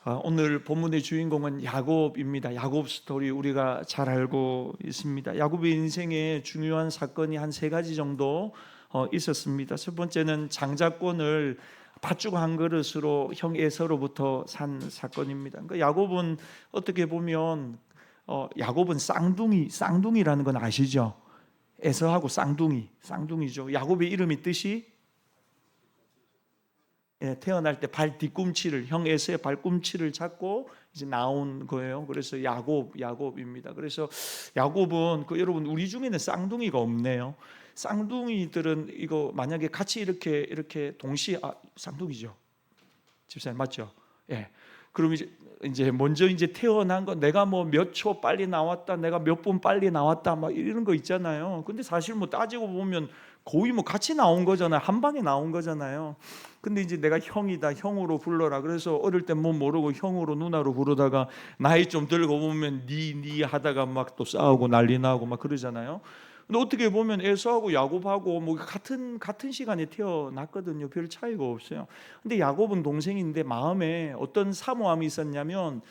오늘 본문의 주인공은 야곱입니다. 야곱 스토리 우리가 잘 알고 있습니다. 야곱의 인생에 중요한 사건이 한 세 가지 정도 있었습니다. 첫 번째는 장자권을 팥죽 한 그릇으로 형 에서로부터 산 사건입니다. 그러니까 야곱은 어떻게 보면 야곱은 쌍둥이라는 건 아시죠? 에서하고 쌍둥이죠. 야곱의 이름이 뜻이 태어날 때 발 뒤꿈치를 형 에서의 발꿈치를 잡고 이제 나온 거예요. 그래서 야곱입니다. 그래서 야곱은 여러분 우리 중에는 쌍둥이가 없네요. 쌍둥이들은 이거 만약에 같이 이렇게 동시에 쌍둥이죠. 집사님 맞죠? 예. 그럼 이제 먼저 태어난 거 내가 뭐 몇 초 빨리 나왔다, 내가 몇 분 빨리 나왔다, 막 이런 거 있잖아요. 근데 사실 뭐 따지고 보면 거의 뭐 같이 나온 거잖아요. 한 방에 나온 거잖아요. 근데 이제 내가 형이다, 형으로 불러라. 그래서 어릴 때 뭐 모르고 형으로 누나로 부르다가 나이 좀 들고 보면 니 하다가 막 또 싸우고 난리 나고 막 그러잖아요. 근데 어떻게 보면 에서하고 야곱하고 뭐 같은 시간에 태어났거든요. 별 차이가 없어요. 근데 야곱은 동생인데 마음에 어떤 사모함이 있었냐면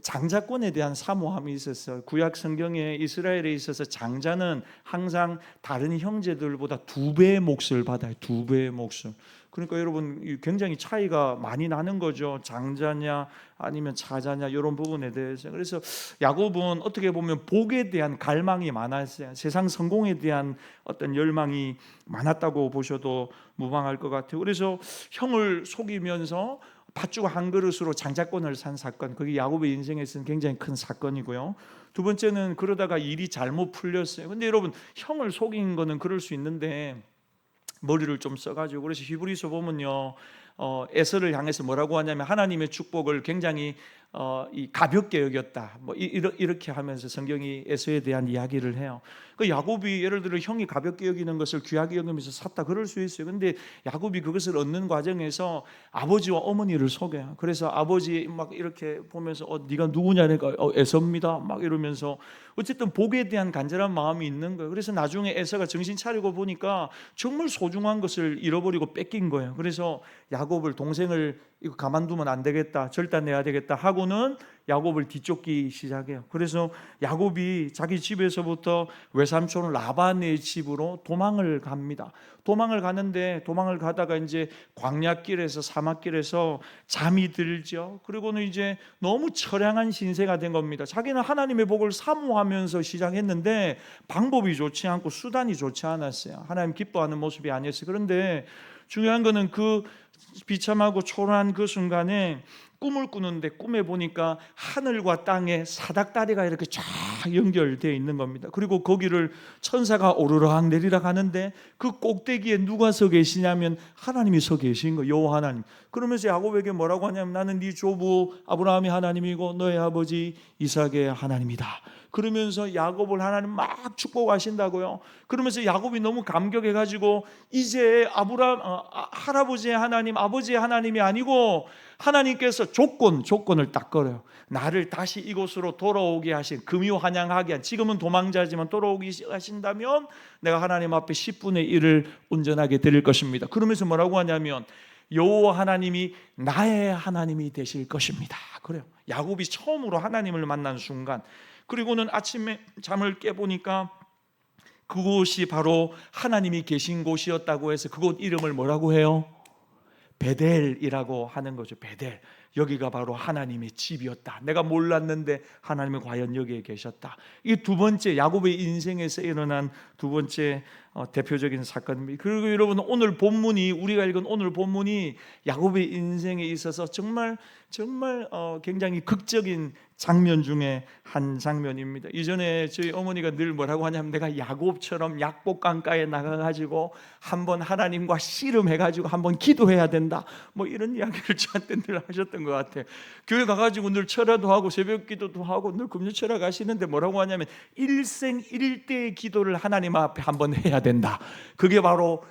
장자권에 대한 사모함이 있었어요. 구약 성경에 이스라엘에 있어서 장자는 항상 다른 형제들보다 2배의 몫을 받아요. 2배의 몫을. 그러니까 여러분 굉장히 차이가 많이 나는 거죠. 장자냐 아니면 차자냐 이런 부분에 대해서. 그래서 야곱은 어떻게 보면 복에 대한 갈망이 많았어요. 세상 성공에 대한 어떤 열망이 많았다고 보셔도 무방할 것 같아요. 그래서 형을 속이면서 팥죽 한 그릇으로 장자권을 산 사건, 그게 야곱의 인생에서는 굉장히 큰 사건이고요. 두 번째는 그러다가 일이 잘못 풀렸어요. 근데 여러분 형을 속인 거는 그럴 수 있는데 머리를 좀 써가지고, 그래서 히브리서 보면요, 에서를 향해서 뭐라고 하냐면 하나님의 축복을 굉장히 가볍게 여겼다, 뭐 이렇게 하면서 성경이 에서에 대한 이야기를 해요. 그 야곱이 예를 들어 형이 가볍게 여기는 것을 귀하게 여기면서 샀다 그럴 수 있어요. 근데 야곱이 그것을 얻는 과정에서 아버지와 어머니를 속여요. 그래서 아버지 막 이렇게 보면서 네가 누구냐니까 에서입니다 막 이러면서 어쨌든 복에 대한 간절한 마음이 있는 거예요. 그래서 나중에 에서가 정신 차리고 보니까 정말 소중한 것을 잃어버리고 뺏긴 거예요. 그래서 야곱을, 동생을 이거 가만두면 안 되겠다, 절단내야 되겠다 하고는 야곱을 뒤쫓기 시작해요. 그래서 야곱이 자기 집에서부터 외삼촌 라반의 집으로 도망을 갑니다. 도망을 가다가 이제 광야길에서, 사막길에서 잠이 들죠. 그리고는 이제 너무 처량한 신세가 된 겁니다. 자기는 하나님의 복을 사모하면서 시작했는데 방법이 좋지 않고 수단이 좋지 않았어요. 하나님 기뻐하는 모습이 아니었어요. 그런데 중요한 거는 그 비참하고 초라한 그 순간에 꿈을 꾸는데 꿈에 보니까 하늘과 땅의 사닥다리가 이렇게 쫙 연결되어 있는 겁니다. 그리고 거기를 천사가 오르락 내리락 하는데 그 꼭대기에 누가 서 계시냐면 하나님이 서 계신 거예요. 여호와 하나님. 그러면서 야곱에게 뭐라고 하냐면 나는 네 조부 아브라함이 하나님이고 너의 아버지 이삭의 하나님이다. 그러면서 야곱을 하나님 막 축복하신다고요. 그러면서 야곱이 너무 감격해가지고 이제 할아버지의 하나님, 아버지의 하나님이 아니고 하나님께서 조건을 딱 걸어요. 나를 다시 이곳으로 돌아오게 하신, 금유환영하게 한, 지금은 도망자지만 돌아오게 하신다면 내가 하나님 앞에 10분의 1을 온전하게 드릴 것입니다. 그러면서 뭐라고 하냐면 여호와 하나님이 나의 하나님이 되실 것입니다. 그래요. 야곱이 처음으로 하나님을 만난 순간, 그리고는 아침에 잠을 깨보니까 그곳이 바로 하나님이 계신 곳이었다고 해서 그곳 이름을 뭐라고 해요? 베델이라고 하는 거죠. 베델. 여기가 바로 하나님의 집이었다. 내가 몰랐는데 하나님이 과연 여기에 계셨다. 이게 두 번째, 야곱의 인생에서 일어난 두 번째 대표적인 사건입니다. 그리고 여러분 오늘 본문이, 우리가 읽은 오늘 본문이 야곱의 인생에 있어서 정말 굉장히 극적인 장면 중에 한 장면입니다. 이전에 저희 어머니가 늘 뭐라고 하냐면 내가 야곱처럼 약복강가에 나가가지고 한번 하나님과 씨름해가지고 한번 기도해야 된다, 뭐 이런 이야기를 저한테 늘 하셨던 것 같아요. 교회 가가지고 늘 철야도 하고 새벽 기도도 하고 늘 금요철야 가시는데 뭐라고 하냐면 일생 일대의 기도를 하나님 앞에 한번 해야 된다. 그게 바로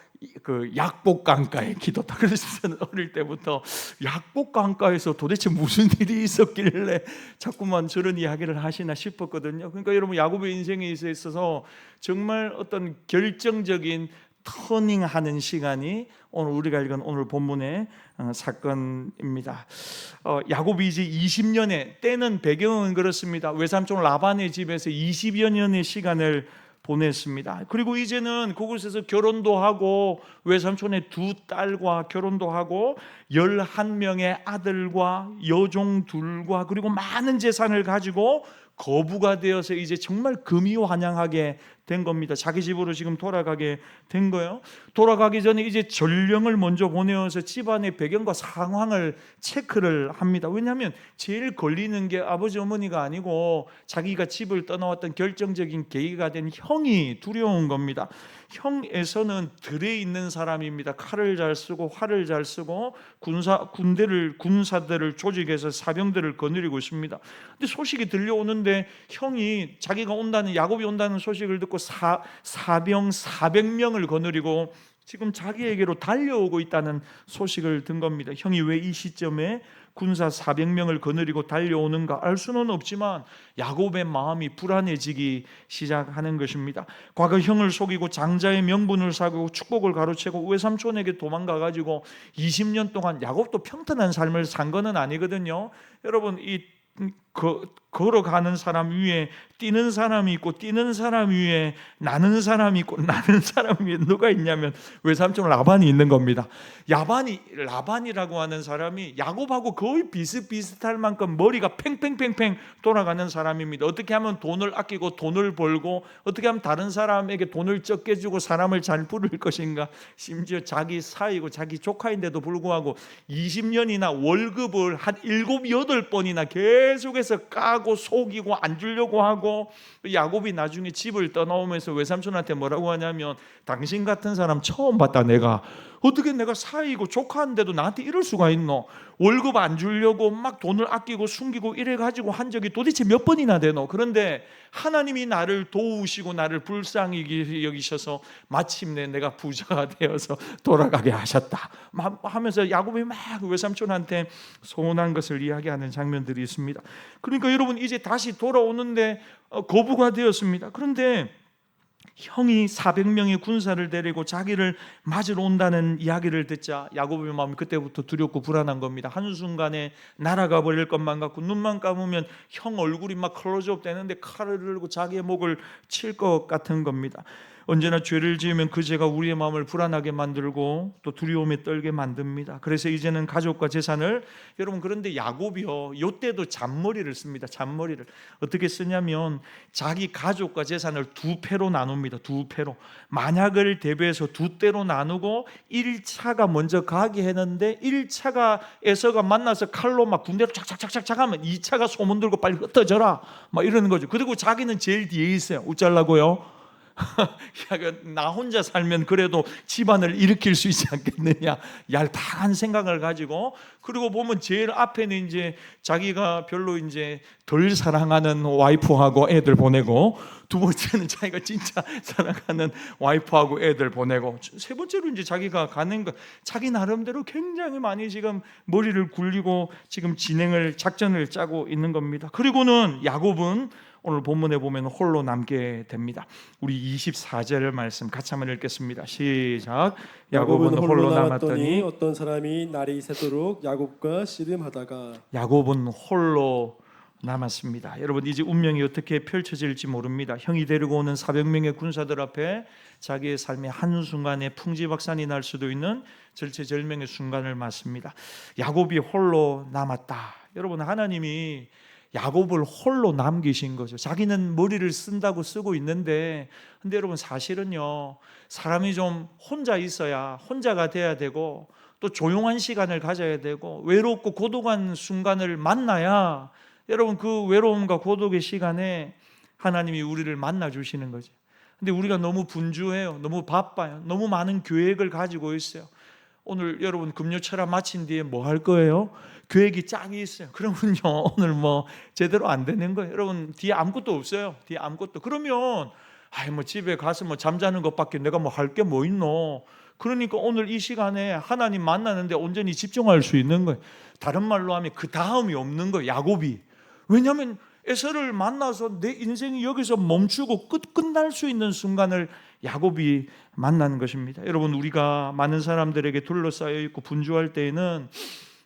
그 약복강가의 기도다. 그래서 저는 어릴 때부터 약복강가에서 도대체 무슨 일이 있었길래 자꾸만 저런 이야기를 하시나 싶었거든요. 그러니까 여러분 야곱의 인생에 있어서 정말 어떤 결정적인 터닝하는 시간이 오늘 우리가 읽은 오늘 본문의 사건입니다. 야곱이 이제 20년의 때는 배경은 그렇습니다. 외삼촌 라반의 집에서 20여 년의 시간을 보냈습니다. 그리고 이제는 그곳에서 결혼도 하고 외삼촌의 두 딸과 결혼도 하고 11명의 아들과 여종 둘과 그리고 많은 재산을 가지고 거부가 되어서 이제 정말 금이환영하게 된 겁니다. 자기 집으로 지금 돌아가게 된 거예요. 돌아가기 전에 이제 전령을 먼저 보내어서 집안의 배경과 상황을 체크를 합니다. 왜냐하면 제일 걸리는 게 아버지 어머니가 아니고 자기가 집을 떠나왔던 결정적인 계기가 된 형이 두려운 겁니다. 형에서는 들에 있는 사람입니다. 칼을 잘 쓰고 활을 잘 쓰고 군사들을 조직해서 사병들을 거느리고 있습니다. 근데 소식이 들려오는데 형이 자기가 온다는 야곱이 온다는 소식을 듣고 사병 400명을 거느리고 지금 자기에게로 달려오고 있다는 소식을 든 겁니다. 형이 왜 이 시점에 군사 400명을 거느리고 달려오는가 알 수는 없지만 야곱의 마음이 불안해지기 시작하는 것입니다. 과거 형을 속이고 장자의 명분을 사고 축복을 가로채고 외삼촌에게 도망가가지고 20년 동안 야곱도 평탄한 삶을 산 거는 아니거든요. 여러분 걸어가는 사람 위에 뛰는 사람이 있고 뛰는 사람 위에 나는 사람이 있고 나는 사람 위에 누가 있냐면 외삼촌 라반이 있는 겁니다. 라반이라고 하는 사람이 야곱하고 거의 비슷비슷할 만큼 머리가 팽팽팽팽 돌아가는 사람입니다. 어떻게 하면 돈을 아끼고 돈을 벌고 어떻게 하면 다른 사람에게 돈을 적게 주고 사람을 잘 부를 것인가, 심지어 자기 사이고 자기 조카인데도 불구하고 20년이나 월급을 한 7, 8번이나 계속해서 까고 속이고 안 주려고 하고, 야곱이 나중에 집을 떠나오면서 외삼촌한테 뭐라고 하냐면 당신 같은 사람 처음 봤다. 내가 어떻게 내가 사이고 조카인데도 나한테 이럴 수가 있노? 월급 안 주려고 막 돈을 아끼고 숨기고 이래가지고 한 적이 도대체 몇 번이나 되노? 그런데 하나님이 나를 도우시고 나를 불쌍히 여기셔서 마침내 내가 부자가 되어서 돌아가게 하셨다 하면서 야곱이 막 외삼촌한테 소원한 것을 이야기하는 장면들이 있습니다. 그러니까 여러분 이제 다시 돌아오는데 거부가 되었습니다. 그런데 형이 400명의 군사를 데리고 자기를 맞으러 온다는 이야기를 듣자 야곱의 마음이 그때부터 두렵고 불안한 겁니다. 한순간에 날아가 버릴 것만 같고 눈만 감으면 형 얼굴이 막 클로즈업 되는데 칼을 들고 자기의 목을 칠 것 같은 겁니다. 언제나 죄를 지으면 그 죄가 우리의 마음을 불안하게 만들고 또 두려움에 떨게 만듭니다. 그래서 이제는 가족과 재산을, 여러분 그런데 야곱이요 이때도 잔머리를 씁니다. 잔머리를 어떻게 쓰냐면 자기 가족과 재산을 두 패로 나눕니다. 두 패로. 만약을 대비해서 두 대로 나누고 1차가 먼저 가게 했는데 1차가 에서가 만나서 칼로 막 군대로 착착착착 하면 2차가 소문 들고 빨리 흩어져라 막 이러는 거죠. 그리고 자기는 제일 뒤에 있어요. 어쩌려고요? 나 혼자 살면 그래도 집안을 일으킬 수 있지 않겠느냐, 얄팍한 생각을 가지고, 그리고 보면 제일 앞에는 이제 자기가 별로 이제 덜 사랑하는 와이프하고 애들 보내고, 두 번째는 자기가 진짜 사랑하는 와이프하고 애들 보내고, 세 번째로 이제 자기가 가는 거, 자기 나름대로 굉장히 많이 지금 머리를 굴리고 지금 작전을 짜고 있는 겁니다. 그리고는 야곱은 오늘 본문에 보면 홀로 남게 됩니다. 우리 24절 말씀 같이 한번 읽겠습니다. 시작. 야곱은 홀로 남았더니 어떤 사람이 날이 새도록 야곱과 씨름하다가. 야곱은 홀로 남았습니다. 여러분 이제 운명이 어떻게 펼쳐질지 모릅니다. 형이 데리고 오는 400명의 군사들 앞에 자기의 삶의 한순간에 풍지박산이 날 수도 있는 절체절명의 순간을 맞습니다. 야곱이 홀로 남았다. 여러분 하나님이 야곱을 홀로 남기신 거죠. 자기는 머리를 쓴다고 쓰고 있는데, 근데 여러분 사실은요, 사람이 좀 혼자 있어야 혼자가 돼야 되고 또 조용한 시간을 가져야 되고 외롭고 고독한 순간을 만나야, 여러분 그 외로움과 고독의 시간에 하나님이 우리를 만나 주시는 거죠. 근데 우리가 너무 분주해요. 너무 바빠요. 너무 많은 계획을 가지고 있어요. 오늘 여러분 금요철학 마친 뒤에 뭐 할 거예요? 계획이 짝이 있어요. 그러면요 오늘 뭐 제대로 안 되는 거예요. 여러분 뒤에 아무것도 없어요. 뒤에 아무것도. 그러면 뭐 집에 가서 뭐 잠자는 것밖에 내가 뭐 할 게 뭐 있노? 그러니까 오늘 이 시간에 하나님 만나는데 온전히 집중할 수 있는 거예요. 다른 말로 하면 그 다음이 없는 거예요. 야곱이. 왜냐하면 에서를 만나서 내 인생이 여기서 멈추고 끝날 수 있는 순간을 야곱이 만난 것입니다. 여러분, 우리가 많은 사람들에게 둘러싸여 있고 분주할 때에는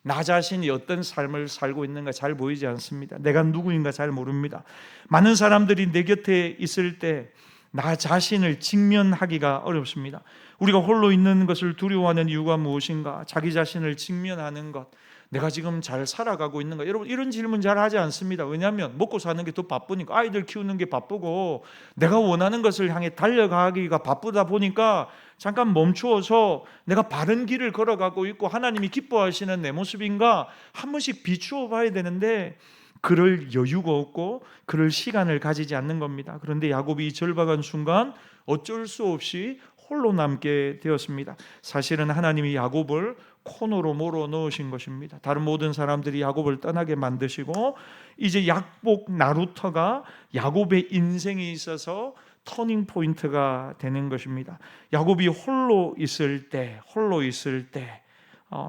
나 자신이 어떤 삶을 살고 있는가 잘 보이지 않습니다. 내가 누구인가 잘 모릅니다. 많은 사람들이 내 곁에 있을 때 나 자신을 직면하기가 어렵습니다. 우리가 홀로 있는 것을 두려워하는 이유가 무엇인가? 자기 자신을 직면하는 것, 내가 지금 잘 살아가고 있는가? 여러분, 이런 질문 잘 하지 않습니다. 왜냐하면 먹고 사는 게 더 바쁘니까, 아이들 키우는 게 바쁘고 내가 원하는 것을 향해 달려가기가 바쁘다 보니까 잠깐 멈추어서 내가 바른 길을 걸어가고 있고 하나님이 기뻐하시는 내 모습인가 한 번씩 비추어 봐야 되는데 그럴 여유가 없고 그럴 시간을 가지지 않는 겁니다. 그런데 야곱이 이 절박한 순간 어쩔 수 없이 홀로 남게 되었습니다. 사실은 하나님이 야곱을 코너로 몰아 넣으신 것입니다. 다른 모든 사람들이 야곱을 떠나게 만드시고 이제 약복 나루터가 야곱의 인생에 있어서 터닝 포인트가 되는 것입니다. 야곱이 홀로 있을 때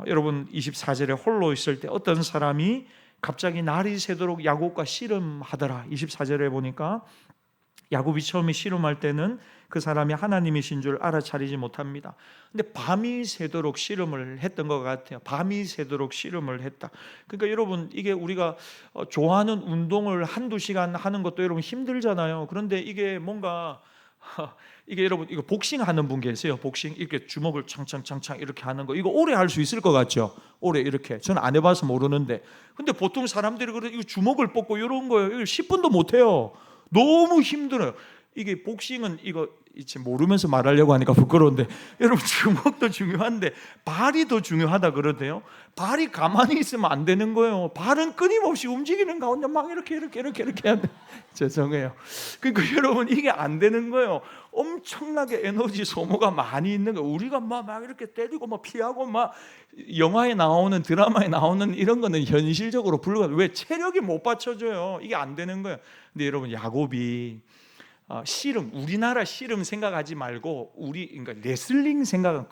여러분 24절에 홀로 있을 때 어떤 사람이 갑자기 날이 새도록 야곱과 씨름하더라. 24절에 보니까 야곱이 처음에 씨름할 때는 그 사람이 하나님이신 줄 알아차리지 못합니다. 근데 밤이 새도록 씨름을 했던 것 같아요. 밤이 새도록 씨름을 했다. 그러니까 여러분, 이게 우리가 좋아하는 운동을 한두 시간 하는 것도 여러분 힘들잖아요. 그런데 이게 뭔가 이게 여러분, 이거 복싱 하는 분 계세요? 복싱 이렇게 주먹을 창창창창 이렇게 하는 거, 이거 오래 할 수 있을 것 같죠? 오래 이렇게. 저는 안 해봐서 모르는데, 근데 보통 사람들이 그래 이거 주먹을 뻗고 이런 거예요. 이거 10분도 못 해요. 너무 힘들어요. 이게 복싱은 이거 모르면서 말하려고 하니까 부끄러운데, 여러분 주먹도 중요한데 발이 더 중요하다 그러대요. 발이 가만히 있으면 안 되는 거예요. 발은 끊임없이 움직이는 가운데 막 이렇게 해야 돼. 죄송해요. 그러니까 여러분, 이게 안 되는 거예요. 엄청나게 에너지 소모가 많이 있는 거예요. 우리가 막 이렇게 때리고 막 피하고 막 영화에 나오는, 드라마에 나오는 이런 거는 현실적으로 불가능. 왜? 체력이 못 받쳐줘요. 이게 안 되는 거예요. 근데 여러분, 야곱이 씨름, 우리나라 씨름 생각하지 말고 그러니까 레슬링 생각은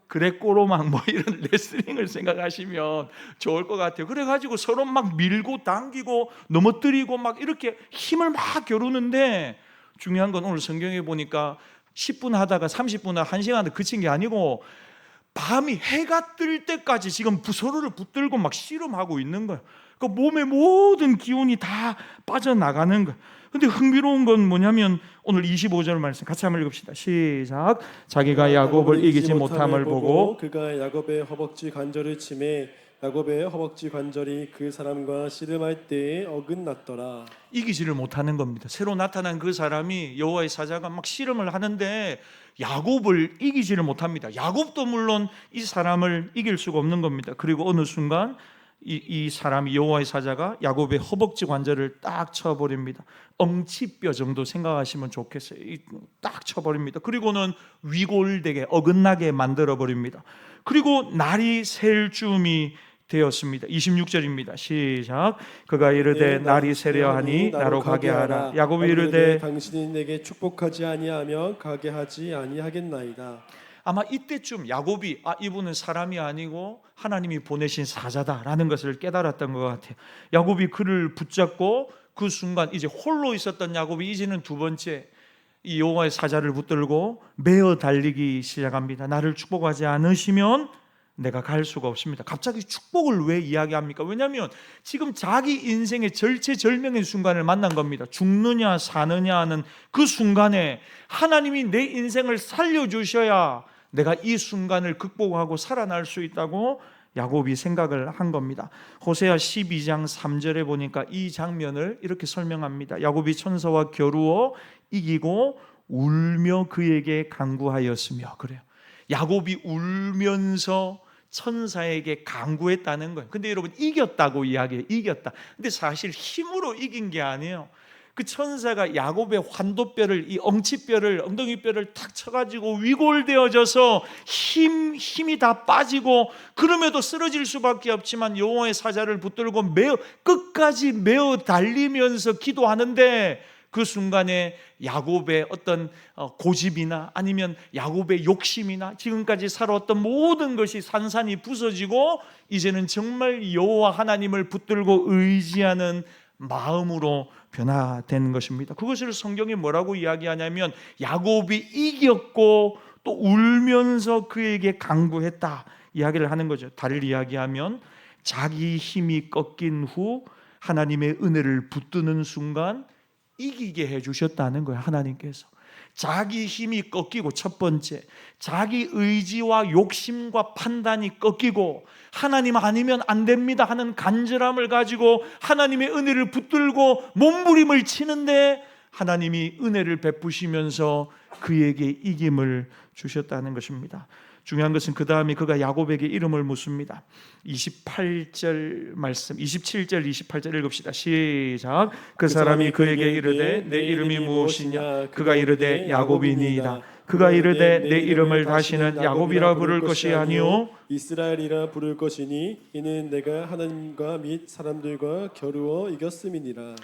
그레꼬로막 뭐 이런 레슬링을 생각하시면 좋을 것 같아요. 그래가지고 서로 막 밀고 당기고 넘어뜨리고 막 이렇게 힘을 막 겨루는데, 중요한 건 오늘 성경에 보니까 10분 하다가 30분, 1시간 하다 그친 게 아니고 밤이 해가 뜰 때까지 지금 서로를 붙들고 막 씨름하고 있는 거예요. 그 몸의 모든 기운이 다 빠져나가는 거예요. 근데 흥미로운 건 뭐냐면 오늘 25절 말씀 같이 한번 읽읍시다. 시작. 자기가 야곱을 이기지 못함을 보고 그가 야곱의 허벅지 관절을 치매 야곱의 허벅지 관절이 그 사람과 씨름할 때에 어긋났더라. 이기지를 못하는 겁니다. 새로 나타난 그 사람이, 여호와의 사자가 막 씨름을 하는데 야곱을 이기지를 못합니다. 야곱도 물론 이 사람을 이길 수가 없는 겁니다. 그리고 어느 순간 이 사람이, 여호와의 사자가 야곱의 허벅지 관절을 딱 쳐버립니다. 엉치뼈 정도 생각하시면 좋겠어요. 딱 쳐버립니다. 그리고는 위골되게 어긋나게 만들어버립니다. 그리고 날이 셀 쯤이 되었습니다. 26절입니다. 시작. 그가 이르되 날이 새려 하니 나로 가게 하라. 야곱이 이르되 당신이 내게 축복하지 아니하며 가게 하지 아니하겠나이다. 아마 이때쯤 야곱이 이분은 사람이 아니고 하나님이 보내신 사자다라는 것을 깨달았던 것 같아요. 야곱이 그를 붙잡고 그 순간 이제 홀로 있었던 야곱이 이제는 두 번째 이 여호와의 사자를 붙들고 메어 달리기 시작합니다. 나를 축복하지 않으시면 내가 갈 수가 없습니다. 갑자기 축복을 왜 이야기합니까? 왜냐하면 지금 자기 인생의 절체절명의 순간을 만난 겁니다. 죽느냐 사느냐 하는 그 순간에 하나님이 내 인생을 살려주셔야 내가 이 순간을 극복하고 살아날 수 있다고 야곱이 생각을 한 겁니다. 호세아 12장 3절에 보니까 이 장면을 이렇게 설명합니다. 야곱이 천사와 겨루어 이기고 울며 그에게 간구하였으며, 그래요. 야곱이 울면서 천사에게 간구했다는 거예요. 근데 여러분, 이겼다고 이야기해요. 이겼다. 근데 사실 힘으로 이긴 게 아니에요. 그 천사가 야곱의 환도뼈를, 이 엉치뼈를, 엉덩이뼈를 탁 쳐가지고 위골되어져서 힘이 다 빠지고, 그럼에도 쓰러질 수밖에 없지만 여호와의 사자를 붙들고 끝까지 메어 달리면서 기도하는데 그 순간에 야곱의 어떤 고집이나 아니면 야곱의 욕심이나 지금까지 살아왔던 모든 것이 산산이 부서지고 이제는 정말 여호와 하나님을 붙들고 의지하는 마음으로 변화된 것입니다. 그것을 성경이 뭐라고 이야기하냐면 야곱이 이겼고 또 울면서 그에게 간구했다 이야기를 하는 거죠. 달리 이야기하면 자기 힘이 꺾인 후 하나님의 은혜를 붙드는 순간 이기게 해주셨다는 거예요. 하나님께서 자기 힘이 꺾이고, 첫 번째 자기 의지와 욕심과 판단이 꺾이고 하나님 아니면 안 됩니다 하는 간절함을 가지고 하나님의 은혜를 붙들고 몸부림을 치는데 하나님이 은혜를 베푸시면서 그에게 이김을 주셨다는 것입니다. 중요한 것은 그 다음에 그가 야곱에게 이름을 묻습니다. 27절 말씀, 27절 28절 읽읍시다. 시작. 그 사람이 그에게 이르되 내 이름이 무엇이냐? 그가 이르되 야곱이니이다. 그가 이르되 내 이름을 다시는 야곱이라 부를 것이 아니요 이스라엘이라 부를 것이니 이는 내가 하나님과 및 사람들과 겨루어 이겼음이니라.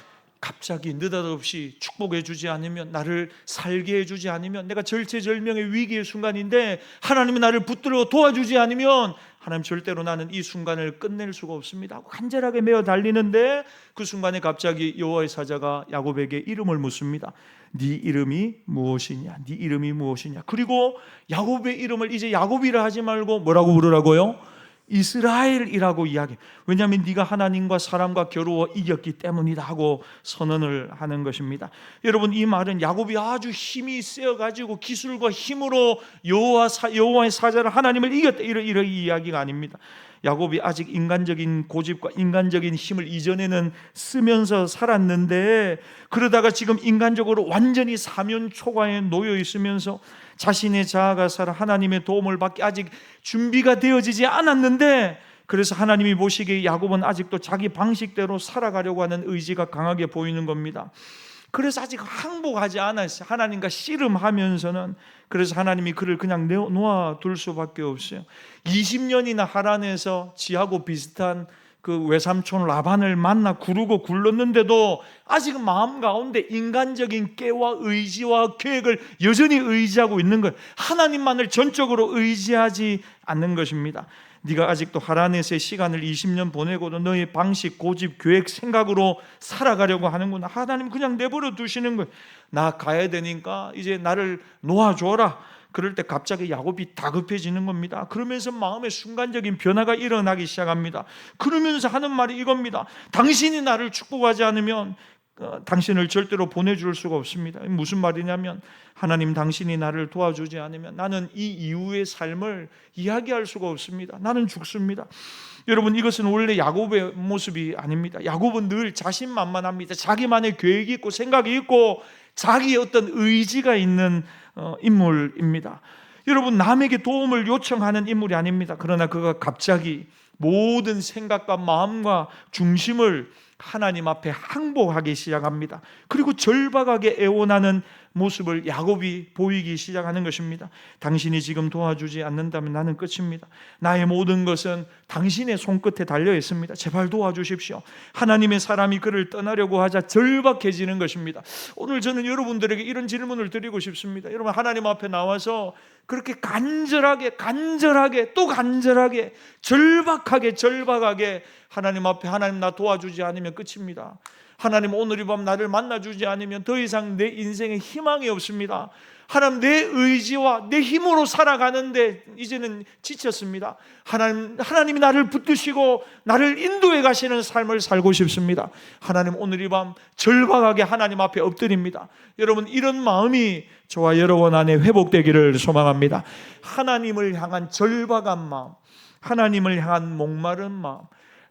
갑자기 느닷없이 축복해 주지 않으면, 나를 살게 해주지 않으면, 내가 절체절명의 위기의 순간인데 하나님이 나를 붙들어 도와주지 않으면 하나님 절대로 나는 이 순간을 끝낼 수가 없습니다 하고 간절하게 메어 달리는데 그 순간에 갑자기 여호와의 사자가 야곱에게 이름을 묻습니다. 네 이름이 무엇이냐? 네 이름이 무엇이냐? 그리고 야곱의 이름을 이제 야곱이라 하지 말고 뭐라고 부르라고요? 이스라엘이라고 이야기. 왜냐하면 네가 하나님과 사람과 겨루어 이겼기 때문이다 하고 선언을 하는 것입니다. 여러분, 이 말은 야곱이 아주 힘이 세어가지고 기술과 힘으로 여호와의 사자를 하나님을 이겼다 이런 이야기가 아닙니다. 야곱이 아직 인간적인 고집과 인간적인 힘을 이전에는 쓰면서 살았는데 그러다가 지금 인간적으로 완전히 사면초가에 놓여 있으면서 자신의 자아가 살아 하나님의 도움을 받기 아직 준비가 되어지지 않았는데, 그래서 하나님이 보시기에 야곱은 아직도 자기 방식대로 살아가려고 하는 의지가 강하게 보이는 겁니다. 그래서 아직 항복하지 않았어요. 하나님과 씨름하면서는. 그래서 하나님이 그를 그냥 놓아둘 수밖에 없어요. 20년이나 하란에서 지하고 비슷한 그 외삼촌 라반을 만나 구르고 굴렀는데도 아직 마음 가운데 인간적인 깨와 의지와 계획을 여전히 의지하고 있는 거예요. 하나님만을 전적으로 의지하지 않는 것입니다. 네가 아직도 하란에서의 시간을 20년 보내고도 너의 방식, 고집, 계획, 생각으로 살아가려고 하는구나. 하나님 그냥 내버려 두시는 거예요. 나 가야 되니까 이제 나를 놓아줘라. 그럴 때 갑자기 야곱이 다급해지는 겁니다. 그러면서 마음의 순간적인 변화가 일어나기 시작합니다. 그러면서 하는 말이 이겁니다. 당신이 나를 축복하지 않으면 당신을 절대로 보내줄 수가 없습니다. 무슨 말이냐면 하나님, 당신이 나를 도와주지 않으면 나는 이 이후의 삶을 이야기할 수가 없습니다. 나는 죽습니다. 여러분, 이것은 원래 야곱의 모습이 아닙니다. 야곱은 늘 자신만만합니다. 자기만의 계획이 있고 생각이 있고 자기의 어떤 의지가 있는 인물입니다. 여러분, 남에게 도움을 요청하는 인물이 아닙니다. 그러나 그가 갑자기 모든 생각과 마음과 중심을 하나님 앞에 항복하기 시작합니다. 그리고 절박하게 애원하는 모습을 야곱이 보이기 시작하는 것입니다. 당신이 지금 도와주지 않는다면 나는 끝입니다. 나의 모든 것은 당신의 손끝에 달려 있습니다. 제발 도와주십시오. 하나님의 사람이 그를 떠나려고 하자 절박해지는 것입니다. 오늘 저는 여러분들에게 이런 질문을 드리고 싶습니다. 여러분, 하나님 앞에 나와서 그렇게 간절하게 또 간절하게 절박하게 하나님 앞에, 하나님 나 도와주지 않으면 끝입니다. 하나님, 오늘 이 밤 나를 만나주지 않으면 더 이상 내 인생에 희망이 없습니다. 하나님, 내 의지와 내 힘으로 살아가는데 이제는 지쳤습니다. 하나님이 나를 붙드시고 나를 인도해 가시는 삶을 살고 싶습니다. 하나님, 오늘 이 밤 절박하게 하나님 앞에 엎드립니다. 여러분, 이런 마음이 저와 여러분 안에 회복되기를 소망합니다. 하나님을 향한 절박한 마음, 하나님을 향한 목마른 마음,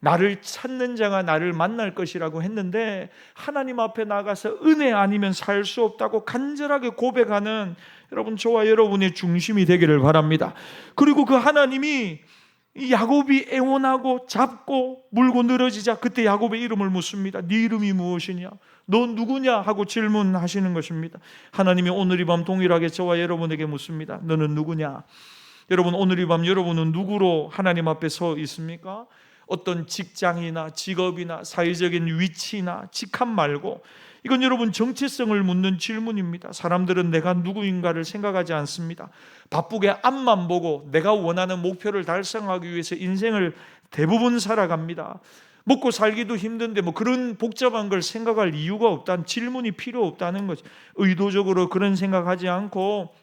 나를 찾는 자가 나를 만날 것이라고 했는데 하나님 앞에 나가서 은혜 아니면 살 수 없다고 간절하게 고백하는 여러분, 저와 여러분의 중심이 되기를 바랍니다. 그리고 그 하나님이 이 야곱이 애원하고 잡고 물고 늘어지자 그때 야곱의 이름을 묻습니다. 네 이름이 무엇이냐? 너 누구냐? 하고 질문하시는 것입니다. 하나님이 오늘 이 밤 동일하게 저와 여러분에게 묻습니다. 너는 누구냐? 여러분, 오늘 이 밤 여러분은 누구로 하나님 앞에 서 있습니까? 어떤 직장이나 직업이나 사회적인 위치나 직함 말고 이건 여러분 정체성을 묻는 질문입니다. 사람들은 내가 누구인가를 생각하지 않습니다. 바쁘게 앞만 보고 내가 원하는 목표를 달성하기 위해서 인생을 대부분 살아갑니다. 먹고 살기도 힘든데 뭐 그런 복잡한 걸 생각할 이유가 없다는, 질문이 필요 없다는 거죠. 의도적으로 그런 생각하지 않고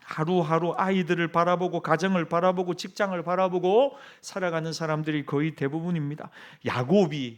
하루하루 아이들을 바라보고 가정을 바라보고 직장을 바라보고 살아가는 사람들이 거의 대부분입니다. 야곱이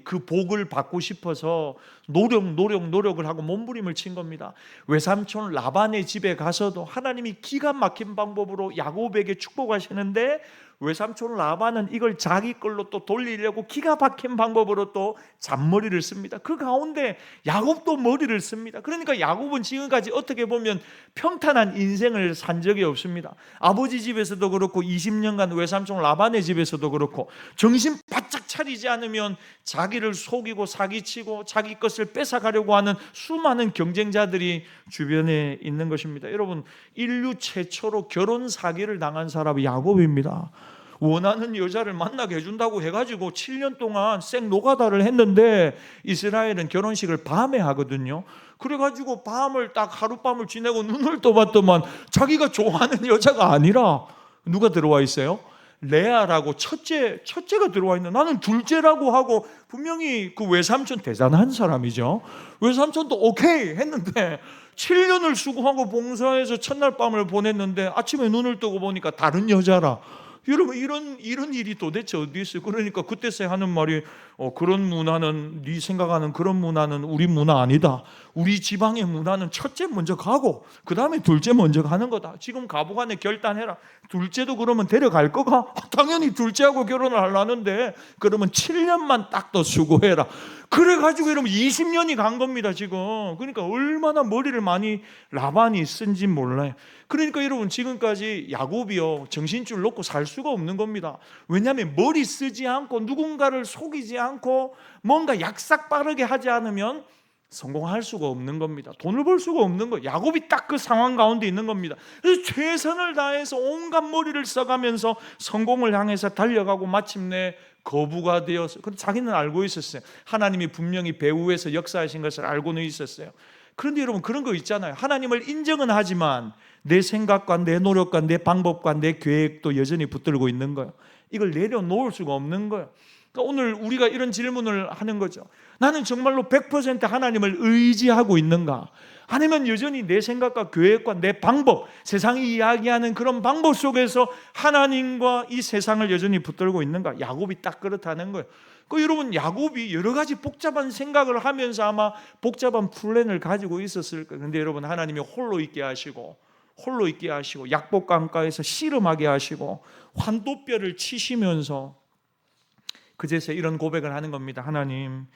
그 복을 받고 싶어서 노력을 하고 몸부림을 친 겁니다. 외삼촌 라반의 집에 가서도 하나님이 기가 막힌 방법으로 야곱에게 축복하시는데 외삼촌 라반은 이걸 자기 걸로 또 돌리려고 기가 막힌 방법으로 또 잔머리를 씁니다. 그 가운데 야곱도 머리를 씁니다. 그러니까 야곱은 지금까지 어떻게 보면 평탄한 인생을 산 적이 없습니다. 아버지 집에서도 그렇고 20년간 외삼촌 라반의 집에서도 그렇고 정신 바짝 차리지 않으면 자기를 속이고 사기치고 자기 것을 뺏어가려고 하는 수많은 경쟁자들이 주변에 있는 것입니다. 여러분, 인류 최초로 결혼 사기를 당한 사람이 야곱입니다. 원하는 여자를 만나게 해준다고 해가지고 7년 동안 생 노가다를 했는데 이스라엘은 결혼식을 밤에 하거든요. 그래가지고 밤을 딱 하룻밤을 지내고 눈을 떠봤더만 자기가 좋아하는 여자가 아니라 누가 들어와 있어요? 레아라고 첫째가 들어와 있는, 나는 둘째라고 하고 분명히 그 외삼촌 대단한 사람이죠. 외삼촌도 오케이 했는데 7년을 수고하고 봉사해서 첫날 밤을 보냈는데 아침에 눈을 뜨고 보니까 다른 여자라. 여러분, 이런 일이 도대체 어디 있어요? 그러니까 그때서야 하는 말이 그런 문화는, 네 생각하는 그런 문화는 우리 문화 아니다. 우리 지방의 문화는 첫째 먼저 가고 그 다음에 둘째 먼저 가는 거다. 지금 가부간에 결단해라. 둘째도 그러면 데려갈 거가? 당연히 둘째하고 결혼을 하려는데 그러면 7년만 딱 더 수고해라. 그래가지고 여러분 20년이 간 겁니다 지금. 그러니까 얼마나 머리를 많이 라반이 쓴지 몰라요. 그러니까 여러분 지금까지 야곱이요 정신줄 놓고 살 수가 없는 겁니다. 왜냐하면 머리 쓰지 않고 누군가를 속이지 않고 뭔가 약삭 빠르게 하지 않으면 성공할 수가 없는 겁니다. 돈을 벌 수가 없는 거예요. 야곱이 딱 그 상황 가운데 있는 겁니다. 그래서 최선을 다해서 온갖 머리를 써가면서 성공을 향해서 달려가고 마침내 거부가 되어서, 자기는 알고 있었어요. 하나님이 분명히 배후에서 역사하신 것을 알고는 있었어요. 그런데 여러분 그런 거 있잖아요. 하나님을 인정은 하지만 내 생각과 내 노력과 내 방법과 내 계획도 여전히 붙들고 있는 거예요. 이걸 내려놓을 수가 없는 거예요. 그러니까 오늘 우리가 이런 질문을 하는 거죠. 나는 정말로 100% 하나님을 의지하고 있는가? 아니면 여전히 내 생각과 계획과 내 방법, 세상이 이야기하는 그런 방법 속에서 하나님과 이 세상을 여전히 붙들고 있는가? 야곱이 딱 그렇다는 거예요. 그 여러분, 야곱이 여러 가지 복잡한 생각을 하면서 아마 복잡한 플랜을 가지고 있었을 거예요. 그런데 여러분, 하나님이 홀로 있게 하시고 약복 강가에서 씨름하게 하시고 환도뼈를 치시면서 그제서 이런 고백을 하는 겁니다. 하나님,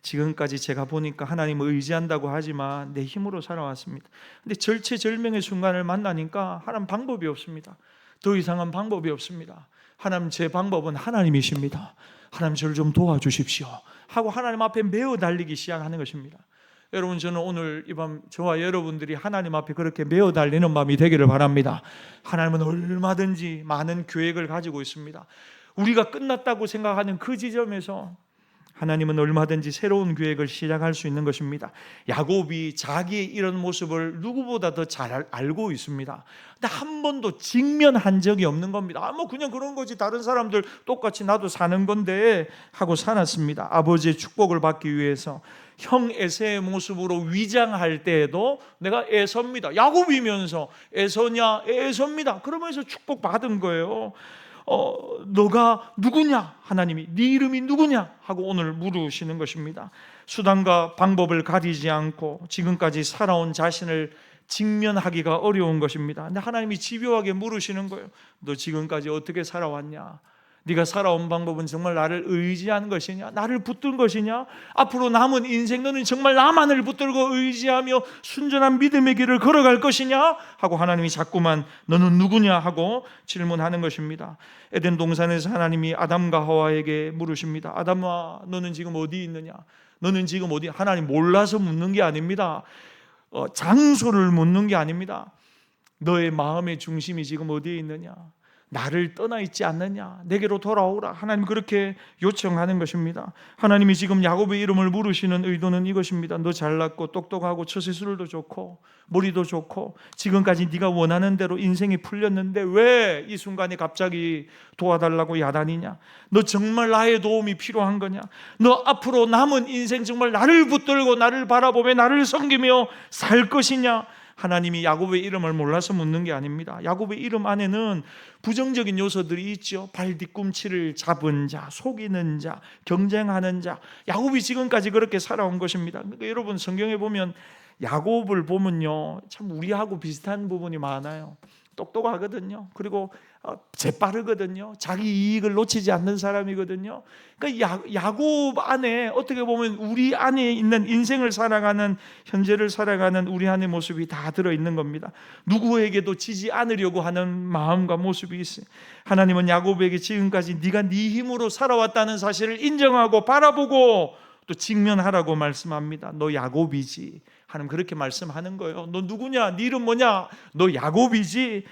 지금까지 제가 보니까 하나님을 의지한다고 하지만 내 힘으로 살아왔습니다. 근데 절체절명의 순간을 만나니까 하나님 방법이 없습니다. 더 이상한 방법이 없습니다. 하나님, 제 방법은 하나님이십니다. 하나님, 저를 좀 도와주십시오 하고 하나님 앞에 메어 달리기 시작하는 것입니다. 여러분, 저는 오늘 이 밤 저와 여러분들이 하나님 앞에 그렇게 메어 달리는 밤이 되기를 바랍니다. 하나님은 얼마든지 많은 계획을 가지고 있습니다. 우리가 끝났다고 생각하는 그 지점에서 하나님은 얼마든지 새로운 계획을 시작할 수 있는 것입니다. 야곱이 자기의 이런 모습을 누구보다 더 잘 알고 있습니다. 근데 한 번도 직면한 적이 없는 겁니다. 뭐 그냥 그런 거지, 다른 사람들 똑같이 나도 사는 건데 하고 살았습니다. 아버지의 축복을 받기 위해서 형 에서의 모습으로 위장할 때에도 내가 에서입니다. 야곱이면서 에서냐? 에서입니다. 그러면서 축복받은 거예요. 너가 누구냐? 하나님이 네 이름이 누구냐? 하고 오늘 물으시는 것입니다. 수단과 방법을 가리지 않고 지금까지 살아온 자신을 직면하기가 어려운 것입니다. 근데 하나님이 집요하게 물으시는 거예요. 너 지금까지 어떻게 살아왔냐? 네가 살아온 방법은 정말 나를 의지하는 것이냐? 나를 붙든 것이냐? 앞으로 남은 인생 너는 정말 나만을 붙들고 의지하며 순전한 믿음의 길을 걸어갈 것이냐? 하고 하나님이 자꾸만 너는 누구냐? 하고 질문하는 것입니다. 에덴 동산에서 하나님이 아담과 하와에게 물으십니다. 아담아, 너는 지금 어디 있느냐? 너는 지금 어디? 하나님 몰라서 묻는 게 아닙니다. 장소를 묻는 게 아닙니다. 너의 마음의 중심이 지금 어디에 있느냐? 나를 떠나 있지 않느냐, 내게로 돌아오라. 하나님 그렇게 요청하는 것입니다. 하나님이 지금 야곱의 이름을 물으시는 의도는 이것입니다. 너 잘났고 똑똑하고 처세술도 좋고 머리도 좋고 지금까지 네가 원하는 대로 인생이 풀렸는데 왜 이 순간에 갑자기 도와달라고 야단이냐? 너 정말 나의 도움이 필요한 거냐? 너 앞으로 남은 인생 정말 나를 붙들고 나를 바라보며 나를 섬기며 살 것이냐? 하나님이 야곱의 이름을 몰라서 묻는 게 아닙니다. 야곱의 이름 안에는 부정적인 요소들이 있죠. 발 뒤꿈치를 잡은 자, 속이는 자, 경쟁하는 자. 야곱이 지금까지 그렇게 살아온 것입니다. 그러니까 여러분 성경에 보면 야곱을 보면요, 참 우리하고 비슷한 부분이 많아요. 똑똑하거든요. 그리고 재빠르거든요. 자기 이익을 놓치지 않는 사람이거든요. 그러니까 야곱 안에 어떻게 보면 우리 안에 있는 인생을 살아가는, 현재를 살아가는 우리 안의 모습이 다 들어있는 겁니다. 누구에게도 지지 않으려고 하는 마음과 모습이 있어요. 하나님은 야곱에게 지금까지 네가 네 힘으로 살아왔다는 사실을 인정하고 바라보고 또 직면하라고 말씀합니다. 너 야곱이지. 하나님 그렇게 말씀하는 거예요. 너 누구냐? 네 이름 뭐냐? 너 야곱이지.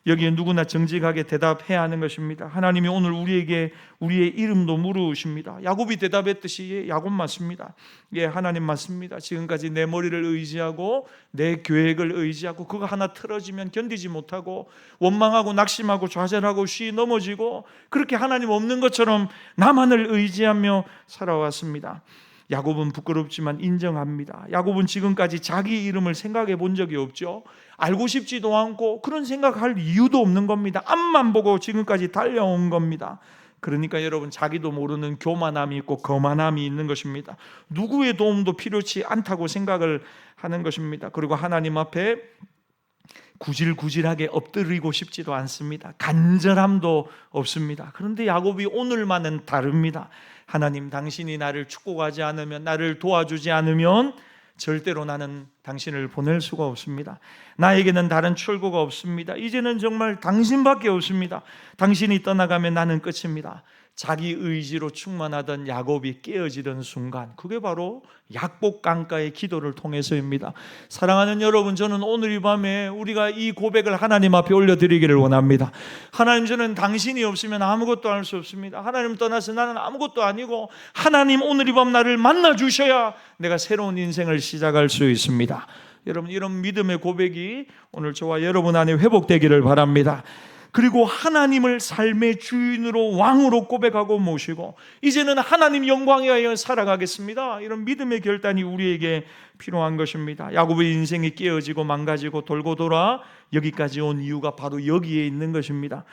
여기에 누구나 정직하게 대답해야 하는 것입니다. 하나님이 오늘 우리에게 우리의 이름도 물으십니다. 야곱이 대답했듯이 야곱 맞습니다. 예, 하나님 맞습니다. 지금까지 내 머리를 의지하고 내 계획을 의지하고 그거 하나 틀어지면 견디지 못하고 원망하고 낙심하고 좌절하고 쉬 넘어지고 그렇게 하나님 없는 것처럼 나만을 의지하며 살아왔습니다. 야곱은 부끄럽지만 인정합니다. 야곱은 지금까지 자기 이름을 생각해 본 적이 없죠. 알고 싶지도 않고 그런 생각할 이유도 없는 겁니다. 앞만 보고 지금까지 달려온 겁니다. 그러니까 여러분 자기도 모르는 교만함이 있고 거만함이 있는 것입니다. 누구의 도움도 필요치 않다고 생각을 하는 것입니다. 그리고 하나님 앞에 구질구질하게 엎드리고 싶지도 않습니다. 간절함도 없습니다. 그런데 야곱이 오늘만은 다릅니다. 하나님, 당신이 나를 축복하지 않으면, 나를 도와주지 않으면 절대로 나는 당신을 보낼 수가 없습니다. 나에게는 다른 출구가 없습니다. 이제는 정말 당신밖에 없습니다. 당신이 떠나가면 나는 끝입니다. 자기 의지로 충만하던 야곱이 깨어지던 순간, 그게 바로 약복 강가의 기도를 통해서입니다. 사랑하는 여러분, 저는 오늘 이 밤에 우리가 이 고백을 하나님 앞에 올려드리기를 원합니다. 하나님, 저는 당신이 없으면 아무것도 할 수 없습니다. 하나님 떠나서 나는 아무것도 아니고 하나님 오늘 이 밤 나를 만나 주셔야 내가 새로운 인생을 시작할 수 있습니다. 여러분, 이런 믿음의 고백이 오늘 저와 여러분 안에 회복되기를 바랍니다. 그리고 하나님을 삶의 주인으로, 왕으로 고백하고 모시고 이제는 하나님 영광에 하여 살아가겠습니다. 이런 믿음의 결단이 우리에게 필요한 것입니다. 야곱의 인생이 깨어지고 망가지고 돌고 돌아 여기까지 온 이유가 바로 여기에 있는 것입니다.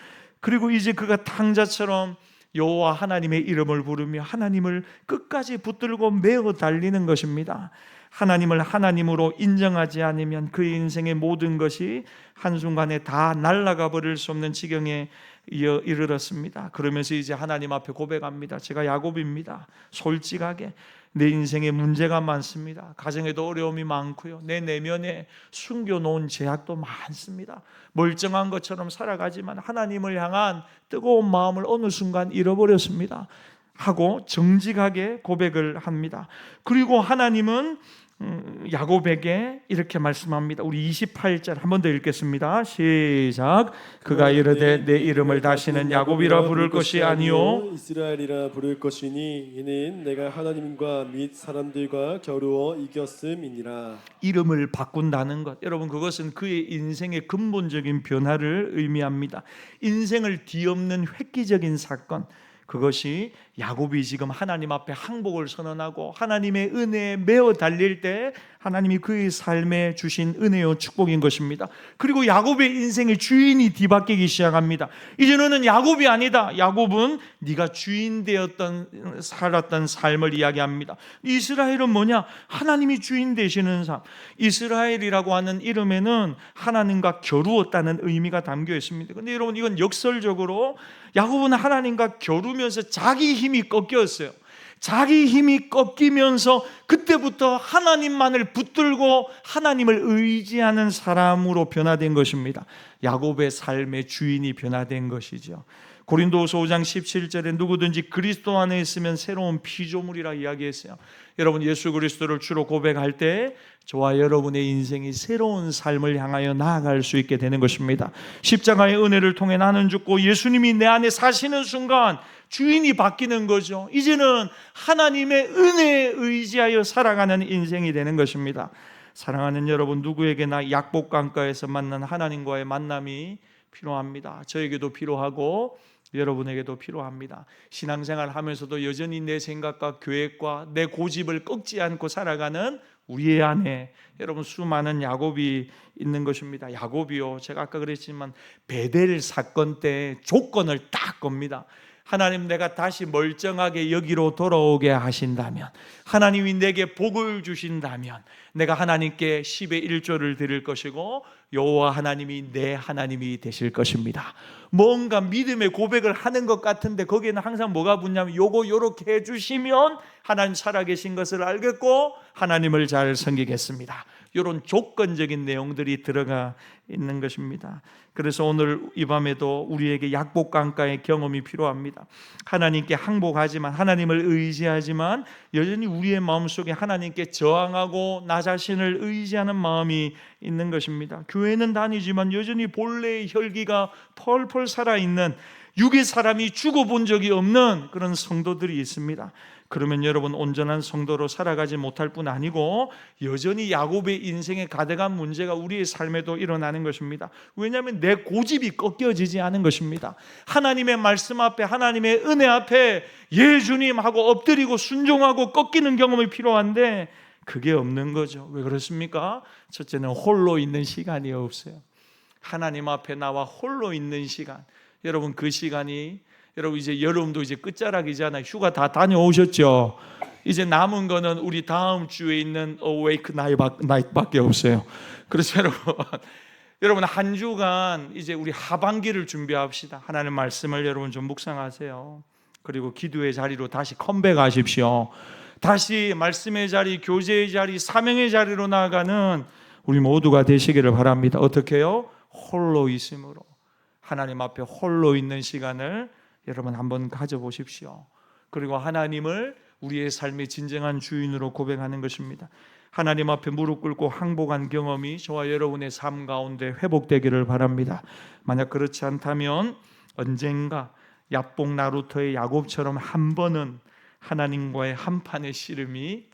그리고 이제 그가 탕자처럼 여호와 하나님의 이름을 부르며 하나님을 끝까지 붙들고 메어 달리는 것입니다. 하나님을 하나님으로 인정하지 않으면 그의 인생의 모든 것이 한순간에 다 날아가 버릴 수 없는 지경에 이르렀습니다. 그러면서 이제 하나님 앞에 고백합니다. 제가 야곱입니다. 솔직하게 내 인생에 문제가 많습니다. 가정에도 어려움이 많고요. 내 내면에 숨겨놓은 제약도 많습니다. 멀쩡한 것처럼 살아가지만 하나님을 향한 뜨거운 마음을 어느 순간 잃어버렸습니다. 하고 정직하게 고백을 합니다. 그리고 하나님은 야곱에게 이렇게 말씀합니다. 우리 28절 한 번 더 읽겠습니다. 시작. 그가 이르되 내 이름을 다시는 야곱이라 부를 것이 아니요 이스라엘이라 부를 것이니 이는 내가 하나님과 및 사람들과 겨루어 이겼음이니라. 이름을 바꾼다는 것, 여러분 그것은 그의 인생의 근본적인 변화를 의미합니다. 인생을 뒤엎는 획기적인 사건, 그것이 야곱이 지금 하나님 앞에 항복을 선언하고 하나님의 은혜에 메어 달릴 때 하나님이 그의 삶에 주신 은혜요 축복인 것입니다. 그리고 야곱의 인생의 주인이 뒤바뀌기 시작합니다. 이제 너는 야곱이 아니다. 야곱은 네가 주인 되었던 살았던 삶을 이야기합니다. 이스라엘은 뭐냐? 하나님이 주인 되시는 삶. 이스라엘이라고 하는 이름에는 하나님과 겨루었다는 의미가 담겨 있습니다. 그런데 여러분 이건 역설적으로 야곱은 하나님과 겨루면서 자기 힘이 꺾였어요. 자기 힘이 꺾이면서 그때부터 하나님만을 붙들고 하나님을 의지하는 사람으로 변화된 것입니다. 야곱의 삶의 주인이 변화된 것이죠. 고린도후서 5장 17절에 누구든지 그리스도 안에 있으면 새로운 피조물이라 이야기했어요. 여러분 예수 그리스도를 주로 고백할 때 저와 여러분의 인생이 새로운 삶을 향하여 나아갈 수 있게 되는 것입니다. 십자가의 은혜를 통해 나는 죽고 예수님이 내 안에 사시는 순간 주인이 바뀌는 거죠. 이제는 하나님의 은혜에 의지하여 살아가는 인생이 되는 것입니다. 사랑하는 여러분, 누구에게나 약복강가에서 만난 하나님과의 만남이 필요합니다. 저에게도 필요하고 여러분에게도 필요합니다. 신앙생활 하면서도 여전히 내 생각과 계획과 내 고집을 꺾지 않고 살아가는 우리의 안에 여러분 수많은 야곱이 있는 것입니다. 야곱이요, 제가 아까 그랬지만 베델 사건 때 조건을 딱 겁니다. 하나님, 내가 다시 멀쩡하게 여기로 돌아오게 하신다면, 하나님이 내게 복을 주신다면 내가 하나님께 10의 1조를 드릴 것이고 여호와 하나님이 내 하나님이 되실 것입니다. 뭔가 믿음의 고백을 하는 것 같은데 거기에는 항상 뭐가 붙냐면 요렇게 해주시면 하나님 살아계신 것을 알겠고 하나님을 잘 섬기겠습니다. 이런 조건적인 내용들이 들어가 있는 것입니다. 그래서 오늘 이 밤에도 우리에게 약복강가의 경험이 필요합니다. 하나님께 항복하지만, 하나님을 의지하지만 여전히 우리의 마음속에 하나님께 저항하고 나 자신을 의지하는 마음이 있는 것입니다. 교회는 다니지만 여전히 본래의 혈기가 펄펄 살아있는, 육의 사람이 죽어본 적이 없는 그런 성도들이 있습니다. 그러면 여러분, 온전한 성도로 살아가지 못할 뿐 아니고 여전히 야곱의 인생에 가득한 문제가 우리의 삶에도 일어나는 것입니다. 왜냐하면 내 고집이 꺾여지지 않은 것입니다. 하나님의 말씀 앞에, 하나님의 은혜 앞에 예 주님 하고 엎드리고 순종하고 꺾이는 경험이 필요한데 그게 없는 거죠. 왜 그렇습니까? 첫째는 홀로 있는 시간이 없어요. 하나님 앞에 나와 홀로 있는 시간, 여러분 그 시간이, 여러분 이제 여름도 이제 끝자락이잖아요. 휴가 다 다녀오셨죠? 이제 남은 거는 우리 다음 주에 있는 Awake Night밖에 없어요. 그래서 여러분 한 주간 이제 우리 하반기를 준비합시다. 하나님의 말씀을 여러분 좀 묵상하세요. 그리고 기도의 자리로 다시 컴백하십시오. 다시 말씀의 자리, 교제의 자리, 사명의 자리로 나아가는 우리 모두가 되시기를 바랍니다. 어떻게 해요? 홀로 있음으로, 하나님 앞에 홀로 있는 시간을 여러분 한번 가져보십시오. 그리고 하나님을 우리의 삶의 진정한 주인으로 고백하는 것입니다. 하나님 앞에 무릎 꿇고 항복한 경험이 저와 여러분의 삶 가운데 회복되기를 바랍니다. 만약 그렇지 않다면 언젠가 야복 나루토의 야곱처럼 한 번은 하나님과의 한판의 씨름이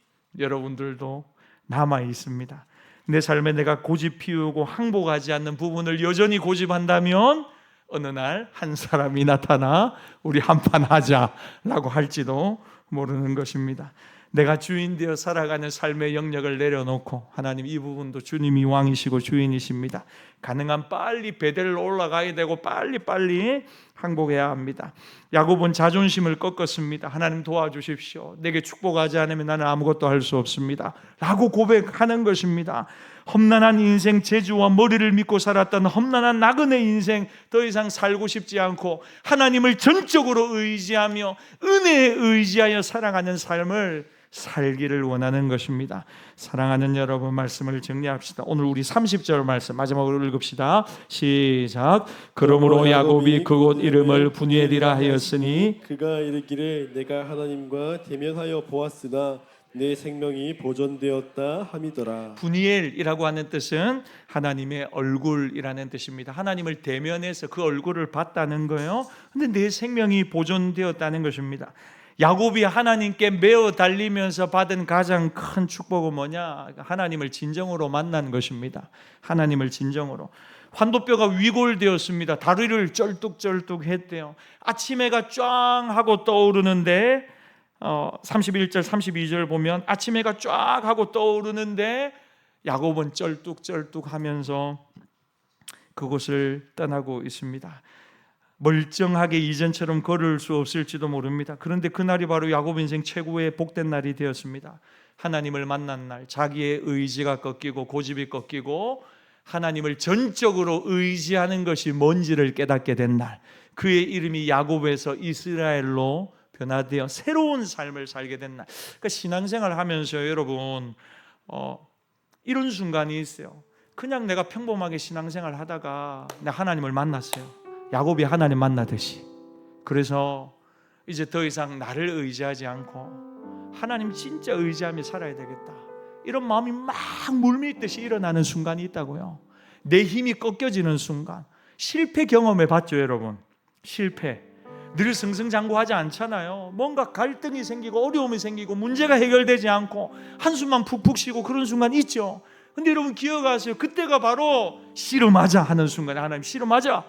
여러분들도 남아 있습니다. 내 삶에 내가 고집 피우고 항복하지 않는 부분을 여전히 고집한다면 어느 날 한 사람이 나타나 우리 한판 하자라고 할지도 모르는 것입니다. 내가 주인 되어 살아가는 삶의 영역을 내려놓고, 하나님 이 부분도 주님이 왕이시고 주인이십니다. 가능한 빨리 베델로 올라가야 되고 빨리 항복해야 합니다. 야곱은 자존심을 꺾었습니다. 하나님 도와주십시오. 내게 축복하지 않으면 나는 아무것도 할 수 없습니다 라고 고백하는 것입니다. 험난한 인생, 재주와 머리를 믿고 살았던 험난한 나그네 인생, 더 이상 살고 싶지 않고 하나님을 전적으로 의지하며 은혜에 의지하여 살아가는 삶을 살기를 원하는 것입니다. 사랑하는 여러분, 말씀을 정리합시다. 오늘 우리 30절 말씀 마지막으로 읽읍시다. 시작. 그러므로 야곱이 그곳 이름을 분이엘이라 하였으니 그가 이르기를 내가 하나님과 대면하여 보았으나 내 생명이 보존되었다 함이더라. 분이엘이라고 하는 뜻은 하나님의 얼굴이라는 뜻입니다. 하나님을 대면해서 그 얼굴을 봤다는 거예요. 근데 내 생명이 보존되었다는 것입니다. 야곱이 하나님께 매어 달리면서 받은 가장 큰 축복은 뭐냐? 하나님을 진정으로 만난 것입니다. 하나님을 진정으로. 환도뼈가 위골되었습니다. 다리를 쩔뚝쩔뚝 했대요. 아침 해가 쫙 하고 떠오르는데 31절 32절 보면 아침 해가 쫙 하고 떠오르는데 야곱은 쩔뚝쩔뚝 하면서 그곳을 떠나고 있습니다. 멀쩡하게 이전처럼 걸을 수 없을지도 모릅니다. 그런데 그날이 바로 야곱 인생 최고의 복된 날이 되었습니다. 하나님을 만난 날, 자기의 의지가 꺾이고 고집이 꺾이고 하나님을 전적으로 의지하는 것이 뭔지를 깨닫게 된 날, 그의 이름이 야곱에서 이스라엘로 변화되어 새로운 삶을 살게 된 날. 그러니까 신앙생활 하면서 여러분 이런 순간이 있어요. 그냥 내가 평범하게 신앙생활 하다가 내가 하나님을 만났어요. 야곱이 하나님 만나듯이 그래서 이제 더 이상 나를 의지하지 않고 하나님 진짜 의지하며 살아야 되겠다, 이런 마음이 막 물밀듯이 일어나는 순간이 있다고요. 내 힘이 꺾여지는 순간. 실패 경험해 봤죠, 여러분? 실패 늘 승승장구하지 않잖아요. 뭔가 갈등이 생기고 어려움이 생기고 문제가 해결되지 않고 한숨만 푹푹 쉬고 그런 순간 있죠. 근데 여러분 기억하세요. 그때가 바로 씨름하자 하는 순간에 하나님 씨름하자.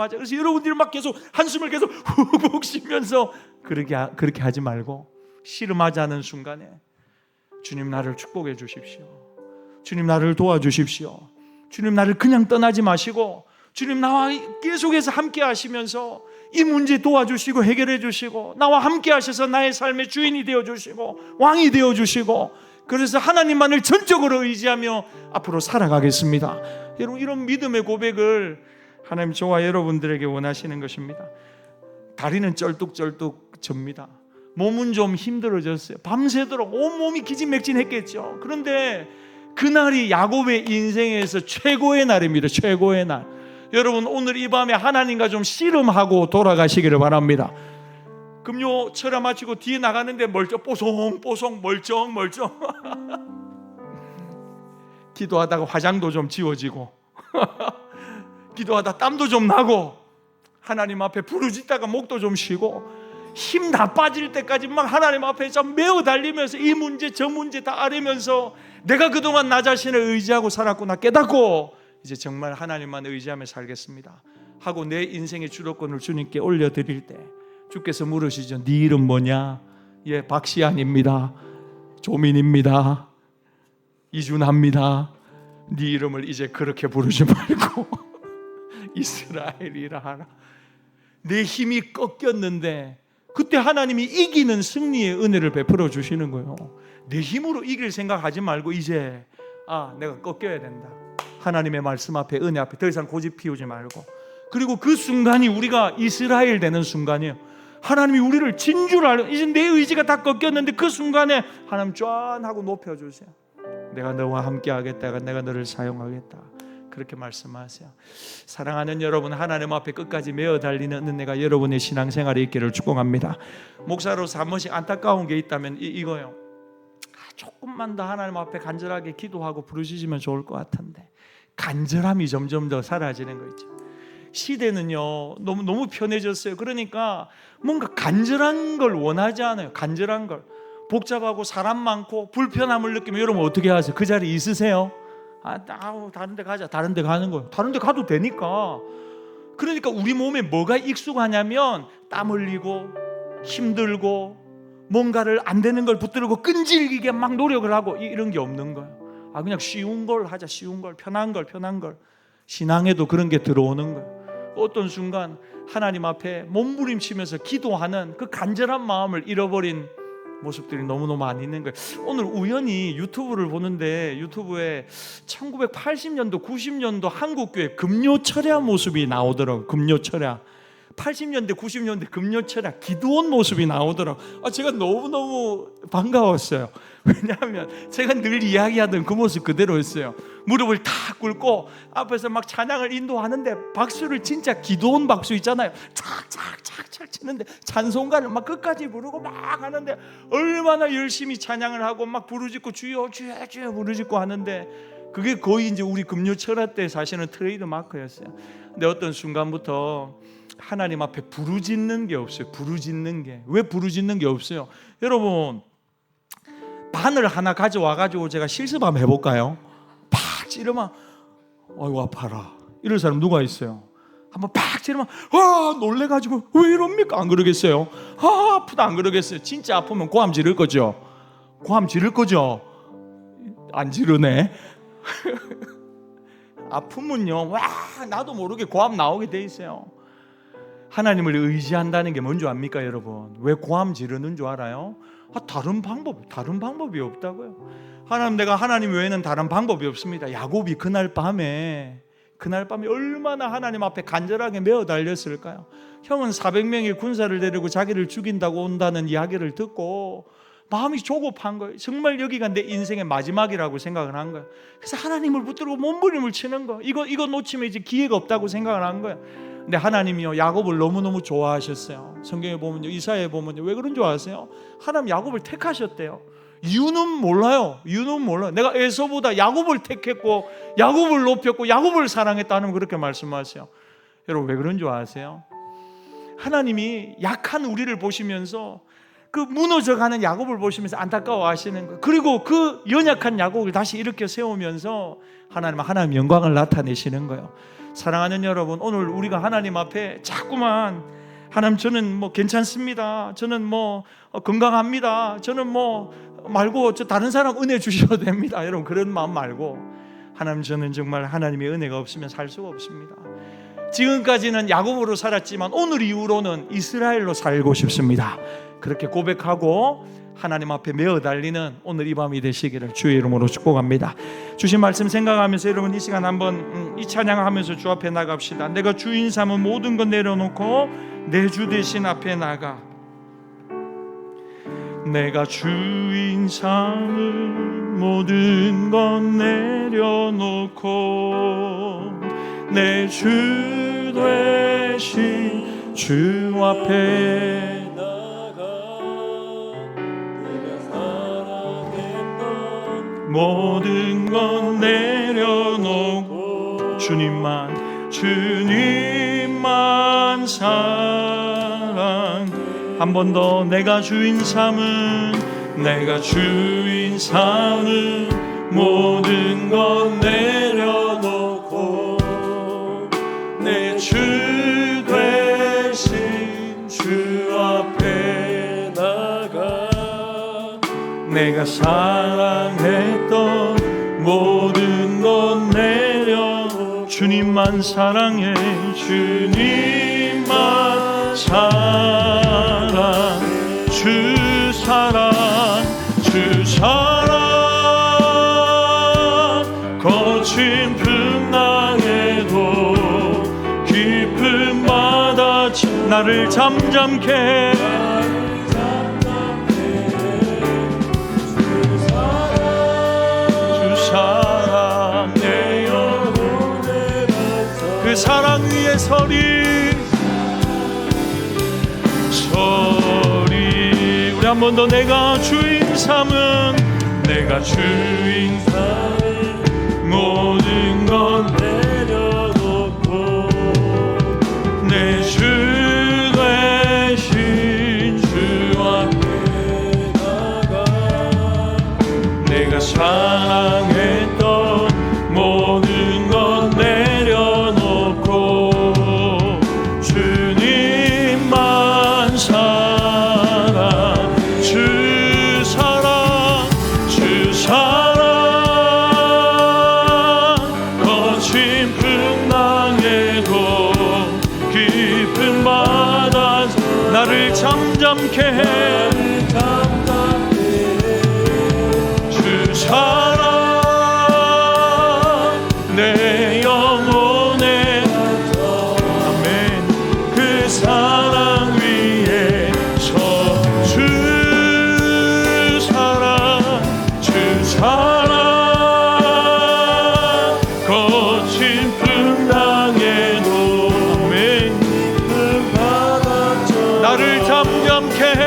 그래서 여러분들이 막 계속 한숨을 계속 훅훅 쉬면서 그렇게 하지 말고 씨름하자 하는 순간에 주님 나를 축복해 주십시오. 주님 나를 도와주십시오. 주님 나를 그냥 떠나지 마시고 주님 나와 계속해서 함께 하시면서 이 문제 도와주시고 해결해 주시고 나와 함께 하셔서 나의 삶의 주인이 되어주시고 왕이 되어주시고, 그래서 하나님만을 전적으로 의지하며 앞으로 살아가겠습니다. 여러분 이런 믿음의 고백을 하나님 저와 여러분들에게 원하시는 것입니다. 다리는 쩔뚝쩔뚝 접니다. 몸은 좀 힘들어졌어요. 밤새도록 온몸이 기진맥진했겠죠. 그런데 그날이 야곱의 인생에서 최고의 날입니다. 최고의 날. 여러분 오늘 이 밤에 하나님과 좀 씨름하고 돌아가시기를 바랍니다. 금요 철야 마치고 뒤에 나가는데 뽀송뽀송 멀쩡 기도하다가 화장도 좀 지워지고 기도하다 땀도 좀 나고 하나님 앞에 부르짖다가 목도 좀 쉬고 힘 다 빠질 때까지 막 하나님 앞에 좀 매어 달리면서 이 문제 저 문제 다 아뢰면서 내가 그동안 나 자신을 의지하고 살았구나 깨닫고 이제 정말 하나님만 의지하며 살겠습니다 하고 내 인생의 주도권을 주님께 올려드릴 때 주께서 물으시죠. 네 이름 뭐냐? 예, 박시안입니다. 조민입니다. 이준합니다. 네 이름을 이제 그렇게 부르지 말고 이스라엘이라 하라. 내 힘이 꺾였는데 그때 하나님이 이기는 승리의 은혜를 베풀어 주시는 거예요. 내 힘으로 이길 생각하지 말고 이제 내가 꺾여야 된다. 하나님의 말씀 앞에 은혜 앞에 더 이상 고집 피우지 말고, 그리고 그 순간이 우리가 이스라엘 되는 순간이에요. 하나님이 우리를 진주를 알고 이제 내 의지가 다 꺾였는데 그 순간에 하나님 쫙 하고 높여주세요. 내가 너와 함께 하겠다. 내가 너를 사용하겠다. 그렇게 말씀하세요. 사랑하는 여러분, 하나님 앞에 끝까지 메어 달리는 은혜가 여러분의 신앙생활에 있기를 축복합니다. 목사로서 한 번씩 안타까운 게 있다면 이거요. 조금만 더 하나님 앞에 간절하게 기도하고 부르시면 좋을 것 같은데 간절함이 점점 더 사라지는 거 있죠. 시대는요 너무 편해졌어요. 그러니까 뭔가 간절한 걸 원하지 않아요. 간절한 걸. 복잡하고 사람 많고 불편함을 느끼면 여러분 어떻게 하세요? 그 자리에 있으세요? 다른 데 가자. 다른 데 가는 거예요. 다른 데 가도 되니까. 그러니까 우리 몸에 뭐가 익숙하냐면 땀 흘리고 힘들고 뭔가를 안 되는 걸 붙들고 끈질기게 막 노력을 하고 이런 게 없는 거예요. 그냥 쉬운 걸 하자. 쉬운 걸, 편한 걸. 신앙에도 그런 게 들어오는 거예요. 어떤 순간 하나님 앞에 몸부림치면서 기도하는 그 간절한 마음을 잃어버린 모습들이 너무너무 많이 있는 거예요. 오늘 우연히 유튜브를 보는데 유튜브에 1980년도 90년도 한국교회 금요철야 모습이 나오더라고요. 금요철야 80년대 90년대 금요철야 기도원 모습이 나오더라고요. 제가 너무너무 반가웠어요. 왜냐하면 제가 늘 이야기하던 그 모습 그대로였어요. 무릎을 탁 꿇고 앞에서 막 찬양을 인도하는데 박수를 진짜 기도원 박수 있잖아요. 착착착착 치는데 찬송가를 막 끝까지 부르고 막 하는데 얼마나 열심히 찬양을 하고 막 부르짖고 주여 주여 주여 부르짖고 하는데 그게 거의 이제 우리 금요철야 때 사실은 트레이드 마크였어요. 근데 어떤 순간부터 하나님 앞에 부르짖는 게 없어요. 부르짖는 게. 왜 부르짖는 게 없어요? 여러분 바늘 하나 가져와가지고 제가 실습 한번 해볼까요? 팍 찌르면 아이고 아파라 이럴 사람 누가 있어요? 한번 팍 찌르면 놀래가지고 왜 이럽니까? 안 그러겠어요? 아프다 안 그러겠어요? 진짜 아프면 고함 지를 거죠? 고함 지를 거죠? 안 지르네. 아프면요 나도 모르게 고함 나오게 돼 있어요. 하나님을 의지한다는 게 뭔지 압니까 여러분? 왜 고함 지르는 줄 알아요? 다른 방법이 없다고요. 내가 하나님 외에는 다른 방법이 없습니다. 야곱이 그날 밤에 얼마나 하나님 앞에 간절하게 메어 달렸을까요? 형은 400명의 군사를 데리고 자기를 죽인다고 온다는 이야기를 듣고 마음이 조급한 거예요. 정말 여기가 내 인생의 마지막이라고 생각을 한 거예요. 그래서 하나님을 붙들고 몸부림을 치는 거. 이거 놓치면 이제 기회가 없다고 생각을 한 거예요. 근데 하나님이요 야곱을 너무너무 좋아하셨어요. 성경에 보면요, 이사야에 보면요, 왜 그런 줄 아세요? 하나님 야곱을 택하셨대요. 이유는 몰라요. 내가 에서보다 야곱을 택했고 야곱을 높였고 야곱을 사랑했다는 그렇게 말씀하세요. 여러분 왜 그런 줄 아세요? 하나님이 약한 우리를 보시면서 그 무너져가는 야곱을 보시면서 안타까워하시는 거예요. 그리고 그 연약한 야곱을 다시 일으켜 세우면서 하나님 영광을 나타내시는 거예요. 사랑하는 여러분, 오늘 우리가 하나님 앞에 자꾸만 하나님 저는 뭐 괜찮습니다, 저는 뭐 건강합니다, 저는 뭐 말고 저 다른 사람 은혜 주셔도 됩니다, 여러분 그런 마음 말고 하나님 저는 정말 하나님의 은혜가 없으면 살 수가 없습니다. 지금까지는 야곱으로 살았지만 오늘 이후로는 이스라엘로 살고 싶습니다. 그렇게 고백하고 하나님 앞에 메어 달리는 오늘 이 밤이 되시기를 주의 이름으로 축복합니다. 주신 말씀 생각하면서 여러분 이 시간 한번 이 찬양하면서 주 앞에 나갑시다. 내가 주인 삼은 모든 것 내려놓고 내 주 대신 앞에 나가. 내가 주인 삼은 모든 것 내려놓고 내 주 되신 주 앞에 모든 것 내려놓고 주님만 사랑. 한 번 더. 내가 주인 삼은 모든 것 내려놓고 내 주 되신 주 앞에 나가. 내가 사랑했던 모든 것 내려 주님만 사랑해. 주님만 사랑. 주 사랑 거친 풍랑에도 깊음마다 나를 잠잠케 해. 그 사랑 위에 서리 우리 한 번 더. 내가 주인 삼은 모든 것 내려놓고 내 주 되신 주 앞에 나가. 내가 사랑했던 모든 것 내려놓고 주님만 사랑. 주 사랑 거친 풍랑에도 깊은 바다 나를 잠잠케 해. 주 사랑 내 영혼에 아멘. 그 사랑 위에 주 사랑 거친 풍랑에도 아멘. 나를 잠잠케 해.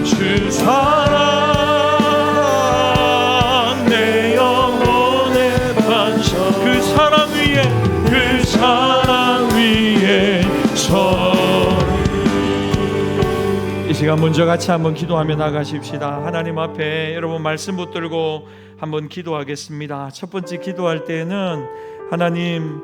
주 사랑 내 영혼의 반석. 그 사랑 위에 이 시간 먼저 같이 한번 기도하며 나가십시다. 하나님 앞에 여러분 말씀 붙들고 한번 기도하겠습니다. 첫 번째 기도할 때는 하나님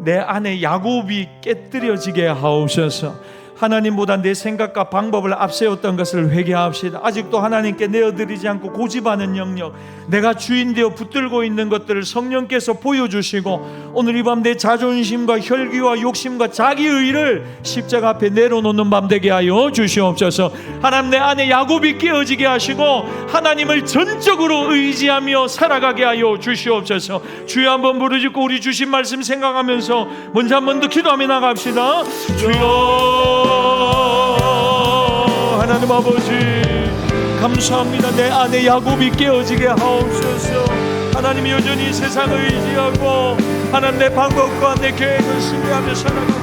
내 안에 야곱이 깨뜨려지게 하옵소서. 하나님보다 내 생각과 방법을 앞세웠던 것을 회개합시다. 아직도 하나님께 내어드리지 않고 고집하는 영역, 내가 주인되어 붙들고 있는 것들을 성령께서 보여주시고 오늘 이 밤 내 자존심과 혈기와 욕심과 자기의를 십자가 앞에 내려놓는 밤 되게 하여 주시옵소서. 하나님 내 안에 야곱이 깨어지게 하시고 하나님을 전적으로 의지하며 살아가게 하여 주시옵소서. 주여 한번 부르짖고 우리 주신 말씀 생각하면서 먼저 한 번 더 기도하며 나갑시다. 주여 하나님 아버지 감사합니다. 내 안에 야곱이 깨어지게 하옵소서. 하나님이 여전히 세상을 의지하고 하나님 내 방법과 내 계획을 신뢰하며 살아갑니다.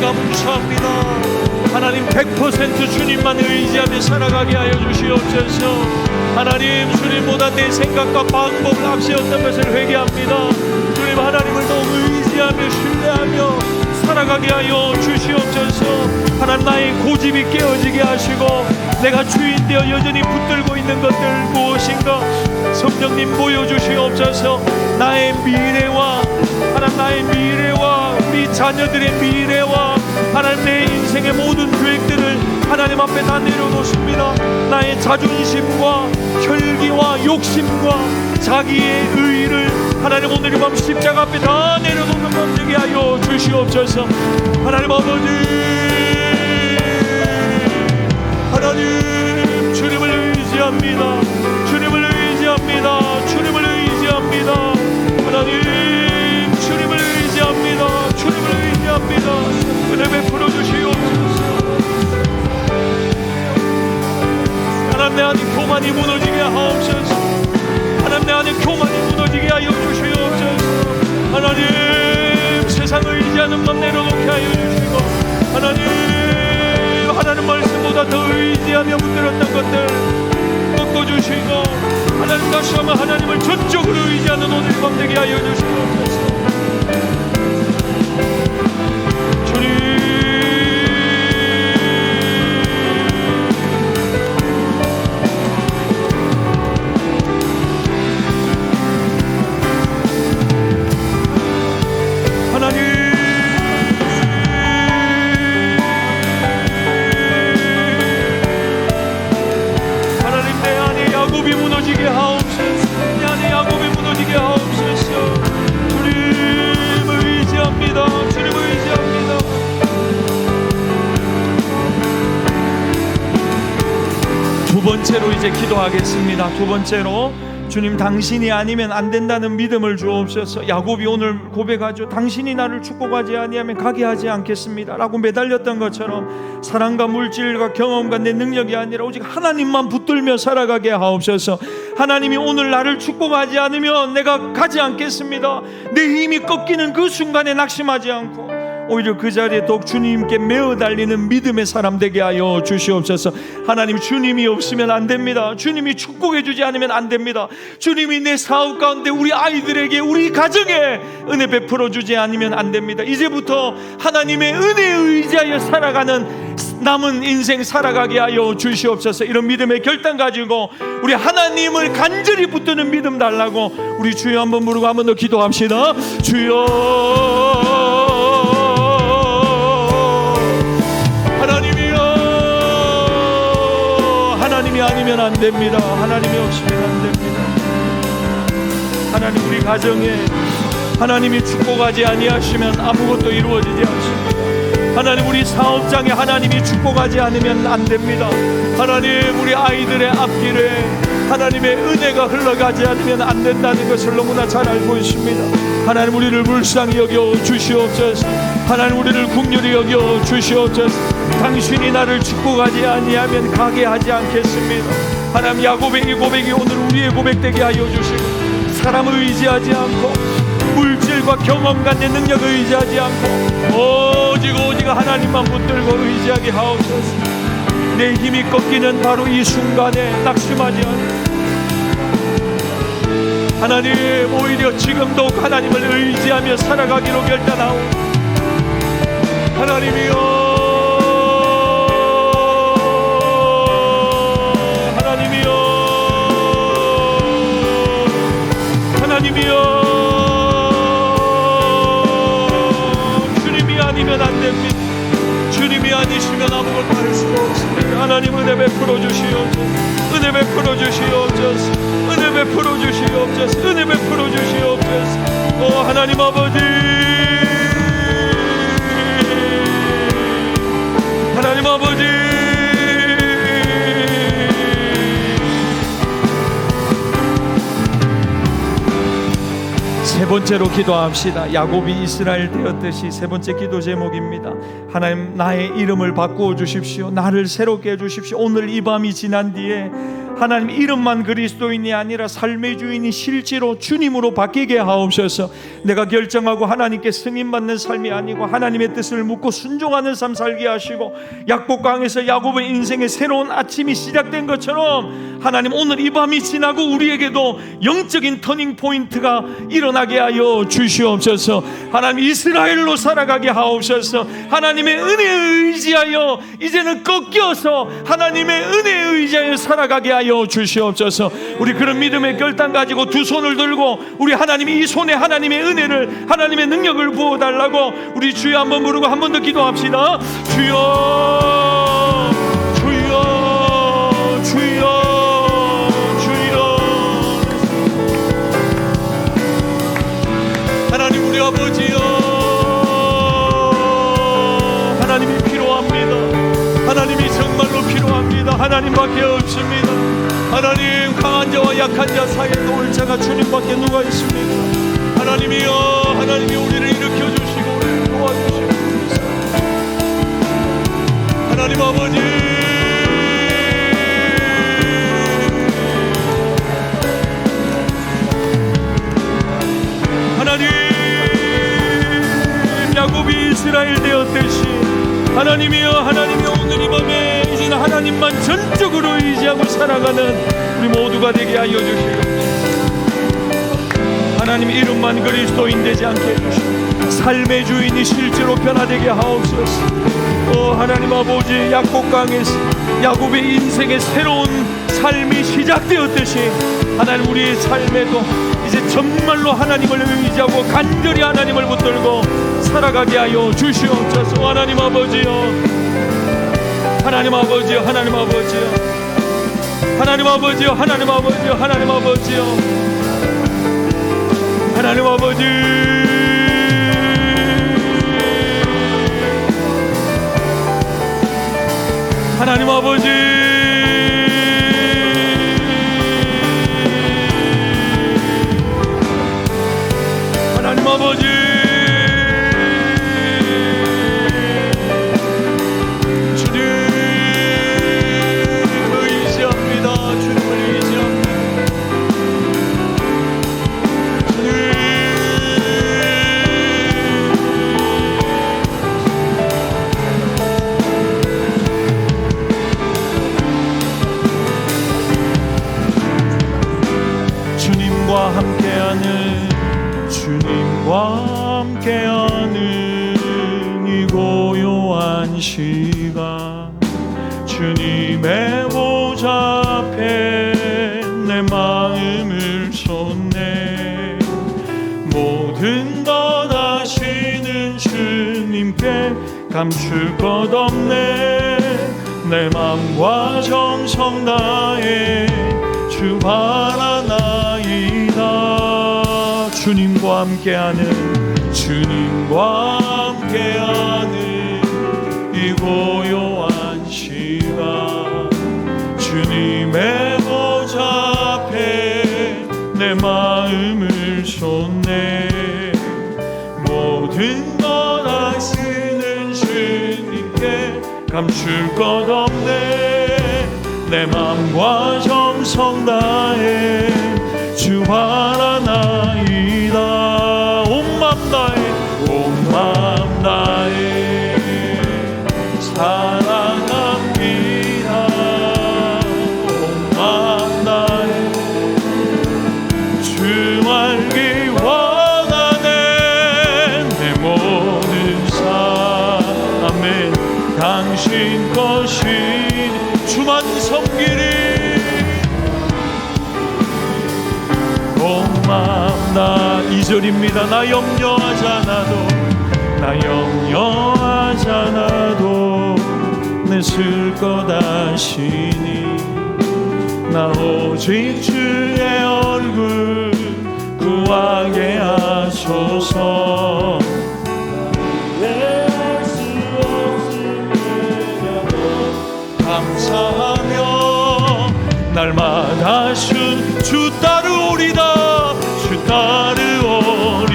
감사합니다. 하나님 100% 주님만 의지하며 살아가게 하여 주시옵소서. 하나님 주님보다 내 생각과 방법을 앞세웠던 것을 회개합니다. 주님 하나님을 너무 의지하며 신뢰하며 살아가게 하여 주시옵소서. 하나님 나의 고집이 깨어지게 하시고 내가 주인 되어 여전히 붙들고 있는 것들 무엇인가 성령님 보여주시옵소서. 나의 미래와 하나님 나의 미래와 우리 자녀들의 미래와 하나님 내 인생의 모든 계획들을 하나님 앞에 다 내려놓습니다. 나의 자존심과 혈기와 욕심과 자기의 의의를 하나님 오늘 이 밤 십자가 앞에 다 내려놓는 밤 되게 하여 주시옵소서. 하나님 아버지 하나님 주님을 의지합니다. 주님을 의지합니다. 주님을 의지합니다. 하나님 주님을 의지합니다. 주님을 의지합니다. 은혜 베풀어 주시옵소서. 하나님 내 안에 교만이 무너지게 하옵소서. 하나님 내 안에 교만이 무너지게 하여 주시옵소서. 하나님 세상을 의지하는 것 내려놓게 하여 주시고 하나님 말씀보다 더 의지하며 붙들었던 것들 꺾어주시고 하나님 다시 한번 하나님을 전적으로 의지하는 오늘 밤 되게 하여 주시옵소서. 주님 두 번째로 이제 기도하겠습니다. 두 번째로 주님 당신이 아니면 안 된다는 믿음을 주옵소서. 야곱이 오늘 고백하죠. 당신이 나를 축복하지 아니하면 가게 하지 않겠습니다 라고 매달렸던 것처럼 사랑과 물질과 경험과 내 능력이 아니라 오직 하나님만 붙들며 살아가게 하옵소서. 하나님이 오늘 나를 축복하지 않으면 내가 가지 않겠습니다. 내 힘이 꺾이는 그 순간에 낙심하지 않고 오히려 그 자리에 더욱 주님께 매어 달리는 믿음의 사람 되게 하여 주시옵소서. 하나님 주님이 없으면 안 됩니다. 주님이 축복해 주지 않으면 안 됩니다. 주님이 내 사업 가운데 우리 아이들에게 우리 가정에 은혜 베풀어 주지 않으면 안 됩니다. 이제부터 하나님의 은혜에 의지하여 살아가는 남은 인생 살아가게 하여 주시옵소서. 이런 믿음의 결단 가지고 우리 하나님을 간절히 붙드는 믿음 달라고 우리 주여 한번 부르고 한번 더 기도합시다. 주여 하나님이 아니면 안 됩니다. 하나님이 없으면 안 됩니다. 하나님 우리 가정에 하나님이 축복하지 아니하시면 아무것도 이루어지지 않습니다. 하나님 우리 사업장에 하나님이 축복하지 않으면 안 됩니다. 하나님 우리 아이들의 앞길에 하나님의 은혜가 흘러가지 않으면 안 된다는 것을 너무나 잘 알고 있습니다. 하나님 우리를 불쌍히 여겨 주시옵소서. 하나님 우리를 긍휼히 여겨 주시옵소서. 당신이 나를 축복하지 아니하면 가게 하지 않겠습니다. 하나님 야곱의 이 고백이 오늘 우리의 고백되게 하여 주시고 사람을 의지하지 않고 물질과 경험과 내 능력을 의지하지 않고 오직 하나님만 붙들고 의지하게 하옵소서. 내 힘이 꺾이는 바로 이 순간에 낙심하지 않고 하나님 오히려 지금 더욱 하나님을 의지하며 살아가기로 결단하오. 하나님이여 주님이 아니면 안 됩니다. 주님이 아니시면 아무것도 할 수가 없습니다. 하나님 은혜 베풀어 주시옵소서. 은혜 베풀어 주시옵소서. 은혜 베풀어 주시옵소서. 은혜 베풀어 주시옵소서. 하나님 아버지 하나님 아버지 세 번째로 기도합시다. 야곱이 이스라엘 되었듯이 세 번째 기도 제목입니다. 하나님, 나의 이름을 바꾸어 주십시오. 나를 새롭게 해 주십시오. 오늘 이 밤이 지난 뒤에 하나님, 이름만 그리스도인이 아니라 삶의 주인이 실제로 주님으로 바뀌게 하옵소서. 내가 결정하고 하나님께 승인받는 삶이 아니고 하나님의 뜻을 묻고 순종하는 삶 살게 하시고, 약복강에서 야곱의 인생의 새로운 아침이 시작된 것처럼 하나님, 오늘 이 밤이 지나고 우리에게도 영적인 터닝 포인트가 일어나게 하여 주시옵소서. 하나님, 이스라엘로 살아가게 하옵소서. 하나님의 은혜에 의지하여 이제는 꺾여서 하나님의 은혜에 의지하여 살아가게 하여 주시옵소서. 우리 그런 믿음의 결단 가지고 두 손을 들고 우리 하나님이 이 손에 하나님의 은혜를, 하나님의 능력을 부어달라고 우리 주여 한번 부르고 한 번 더 기도합시다. 주여, 주여, 주여, 주여. 하나님, 우리 아버지여, 하나님이 필요합니다. 하나님이 정말로 필요합니다. 하나님밖에 없습니다. 하나님, 강한 자와 약한 자 사이에 놓을 자가 주님밖에 누가 있습니까? 하나님이여, 하나님이 우리를 일으켜주시고 우리를 도와주시고, 하나님 아버지, 하나님, 야곱이 이스라엘 되었듯이 하나님이여, 하나님이여, 오늘 이 밤에 이제는 하나님만 전적으로 의지하고 살아가는 우리 모두가 되게 하여 주시옵소서. 하나님, 이름만 그리스도인 되지 않게 해주시고 삶의 주인이 실제로 변화되게 하옵소서. 하나님 아버지, 약복강에서 야곱의 인생의 새로운 삶이 시작되었듯이 하나님, 우리의 삶에도 이제 정말로 하나님을 의지하고 간절히 하나님을 붙들고 살아가게 하여 주시옵소서. 하나님 아버지여, 하나님 아버지여, 하나님 아버지여, 하나님 아버지여, 하나님 아버지여, 하나님 아버지여, 하나님 아버지, 하나님 아버지, 하나님 아버지, 주님 의지합니다. 주님을 의지합니다. 주님과 함께하는 이 고요한 시간, 주님의 보좌 앞에 내 마음을 쏟네. 모든 것 아시는 주님께 감출 것 없네. 내 맘과 정성 다해 주 바라나이다. 주님과 함께하는, 주님과 함께하는 이 고요한 시간, 주님의 보좌 앞에 내 마음을 쏟네. 모든 것 아시는 주님께 감출 것 없네. 내 맘과 정성 다해 주 바라나이다. 온 맘 다해, 온 맘 다해 사랑합니다. 온 맘 다해 주 알기 원하네. 내 모든 삶, 아멘, 당신 것이니 주만 섬기리. 나 2절입니다. 나 염려하잖아도, 나 염려하잖아도 내 쓸 것 아시니. 나 오직 주의 얼굴 구하게 하소서. 감사하며 날마다 주 따르오리다. 주 따르오리다.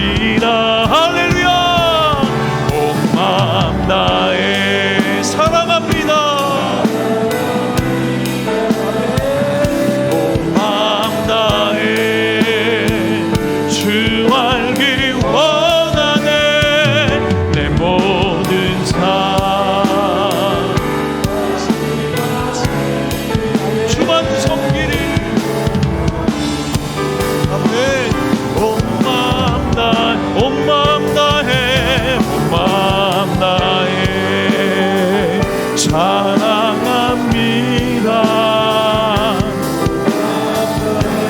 사랑합니다.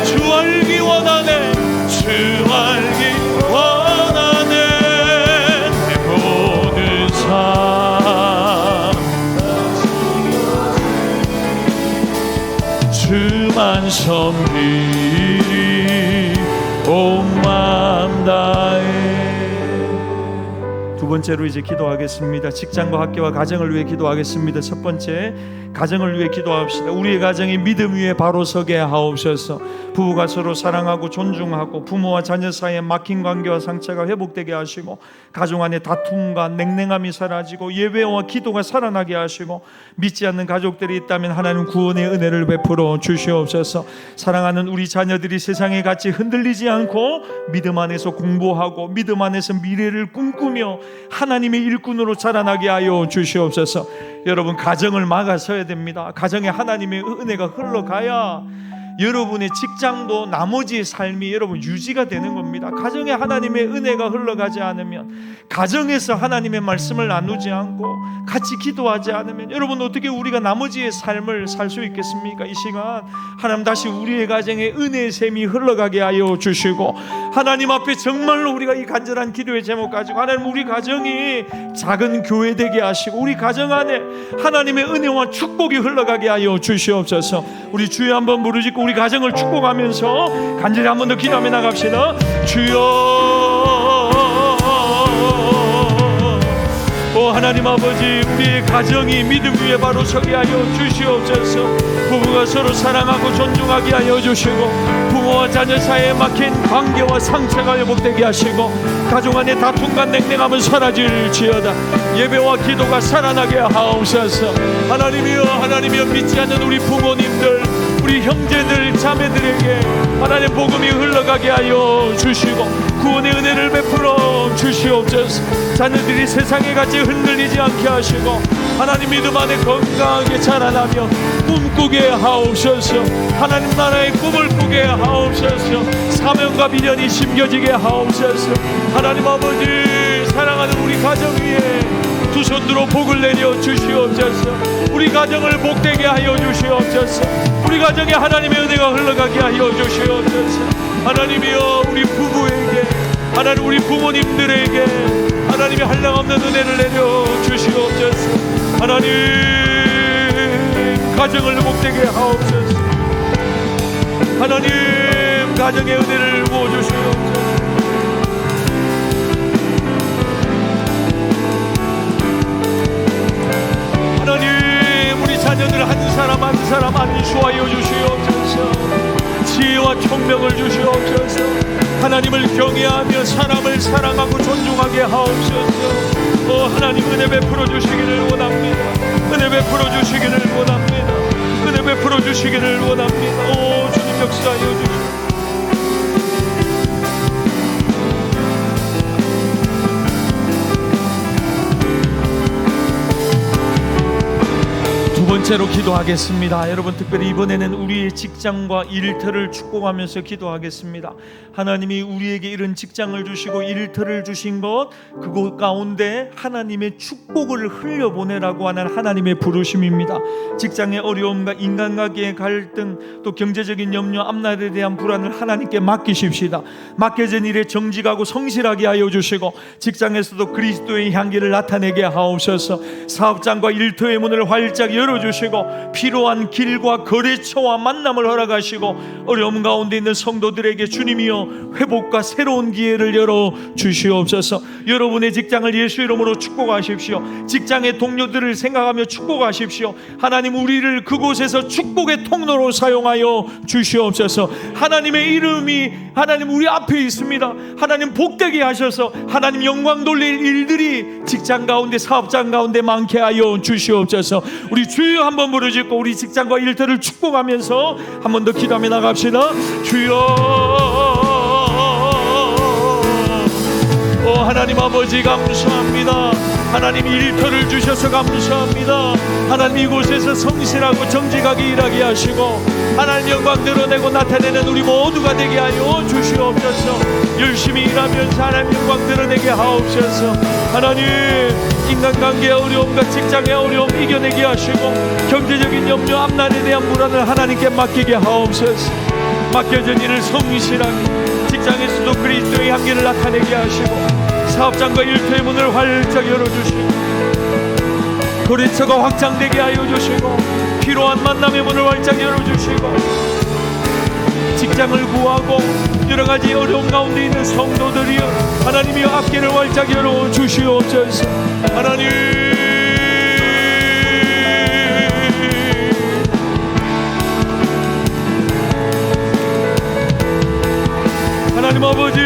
주 알기 원하네, 주 알기 원하네. 내 모든 삶 주만 섬기리 온 마음 다해. 두 번째로 이제 기도하겠습니다. 직장과 학교와 가정을 위해 기도하겠습니다. 첫 번째, 가정을 위해 기도합시다. 우리의 가정이 믿음 위에 바로 서게 하옵소서. 부부가 서로 사랑하고 존중하고 부모와 자녀 사이에 막힌 관계와 상처가 회복되게 하시고, 가정 안에 다툼과 냉랭함이 사라지고 예배와 기도가 살아나게 하시고, 믿지 않는 가족들이 있다면 하나님 구원의 은혜를 베풀어 주시옵소서. 사랑하는 우리 자녀들이 세상에 같이 흔들리지 않고 믿음 안에서 공부하고 믿음 안에서 미래를 꿈꾸며 하나님의 일꾼으로 자라나게 하여 주시옵소서. 여러분, 가정을 막아서야 됩니다. 가정에 하나님의 은혜가 흘러가야 여러분의 직장도 나머지의 삶이 여러분 유지가 되는 겁니다. 가정에 하나님의 은혜가 흘러가지 않으면, 가정에서 하나님의 말씀을 나누지 않고 같이 기도하지 않으면 여러분 어떻게 우리가 나머지의 삶을 살 수 있겠습니까? 이 시간 하나님 다시 우리의 가정에 은혜의 샘이 흘러가게 하여 주시고, 하나님 앞에 정말로 우리가 이 간절한 기도의 제목 가지고 하나님 우리 가정이 작은 교회 되게 하시고 우리 가정 안에 하나님의 은혜와 축복이 흘러가게 하여 주시옵소서. 우리 주여 한번 부르짖고 우리 가정을 축복하면서 간절히 한 번 더 기도하며 나갑시다. 주여, 하나님 아버지, 우리의 가정이 믿음 위에 바로 서게 하여 주시옵소서. 부부가 서로 사랑하고 존중하게 하여 주시고, 부모와 자녀 사이에 막힌 관계와 상처가 회복되게 하시고, 가정 안에 다툼과 냉랭함은 사라질지어다. 예배와 기도가 살아나게 하옵소서. 하나님이여, 하나님이여, 믿지 않는 우리 부모님들, 우리 형제들, 자매들에게 하나님 복음이 흘러가게 하여 주시고 구원의 은혜를 베풀어 주시옵소서. 자녀들이 세상에 같이 흔들리지 않게 하시고 하나님 믿음 안에 건강하게 자라나며 꿈꾸게 하옵소서. 하나님 나라의 꿈을 꾸게 하옵소서. 사명과 미련이 심겨지게 하옵소서. 하나님 아버지, 사랑하는 우리 가정 위에 두 손 들어 복을 내려 주시옵소서. 우리 가정을 복되게 하여 주시옵소서. 우리 가정에 하나님의 은혜가 흘러가게 하여 주시옵소서. 하나님이여, 우리 부부에게, 하나님 우리 부모님들에게 하나님의 한량없는 은혜를 내려 주시옵소서. 하나님 가정을 복되게 하옵소서. 하나님 가정의 은혜를 부어주시옵소서. 하나님 우리 자녀들 한 사람 한 사람 안수하여 주시옵소서. 지혜와 총명을 주시옵소서. 하나님을 경외하며 사람을 사랑하고 존중하게 하옵소서. 하나님 은혜 베풀어 주시기를 원합니다. 은혜 베풀어 주시기를 원합니다. 은혜 베풀어 주시기를 원합니다. 주님 역사하여 주시옵소서. 두 번째로 기도하겠습니다. 여러분, 특별히 이번에는 우리의 직장과 일터를 축복하면서 기도하겠습니다. 하나님이 우리에게 이런 직장을 주시고 일터를 주신 것, 그곳 가운데 하나님의 축복을 흘려보내라고 하는 하나님의 부르심입니다. 직장의 어려움과 인간관계의 갈등, 또 경제적인 염려, 앞날에 대한 불안을 하나님께 맡기십시다. 맡겨진 일에 정직하고 성실하게 하여 주시고 직장에서도 그리스도의 향기를 나타내게 하옵소서. 사업장과 일터의 문을 활짝 열어주시고 필요한 길과 거래처와 만남을 허락하시고 어려움 가운데 있는 성도들에게 주님이여 회복과 새로운 기회를 열어 주시옵소서. 여러분의 직장을 예수 이름으로 축복하십시오. 직장의 동료들을 생각하며 축복하십시오. 하나님 우리를 그곳에서 축복의 통로로 사용하여 주시옵소서. 하나님의 이름이 하나님 우리 앞에 있습니다. 하나님 복되게 하셔서 하나님 영광 돌릴 일들이 직장 가운데 사업장 가운데 많게 하여 주시옵소서. 우리 주여 한번 부르짖고 우리 직장과 일터를 축복하면서 한 번 더 기도하며 나갑시다. 주여, 하나님 아버지 감사합니다. 하나님 일터를 주셔서 감사합니다. 하나님 이곳에서 성실하고 정직하게 일하게 하시고 하나님 영광 드러내고 나타내는 우리 모두가 되게 하여 주시옵소서. 열심히 일하면서 하나님 영광 드러내게 하옵소서. 하나님 인간관계의 어려움과 직장의 어려움 이겨내게 하시고 경제적인 염려 앞날에 대한 불안을 하나님께 맡기게 하옵소서. 맡겨진 일을 성실하게 직장에서도 그리스도의 향기를 나타내게 하시고 사업장과 일터의 문을 활짝 열어주시고 거래처가 확장되게 하여 주시고 필요한 만남의 문을 활짝 열어주시고 직장을 구하고 여러가지 어려움 가운데 있는 성도들이여 하나님이여 앞길을 활짝 열어주시옵소서. 하나님 아버지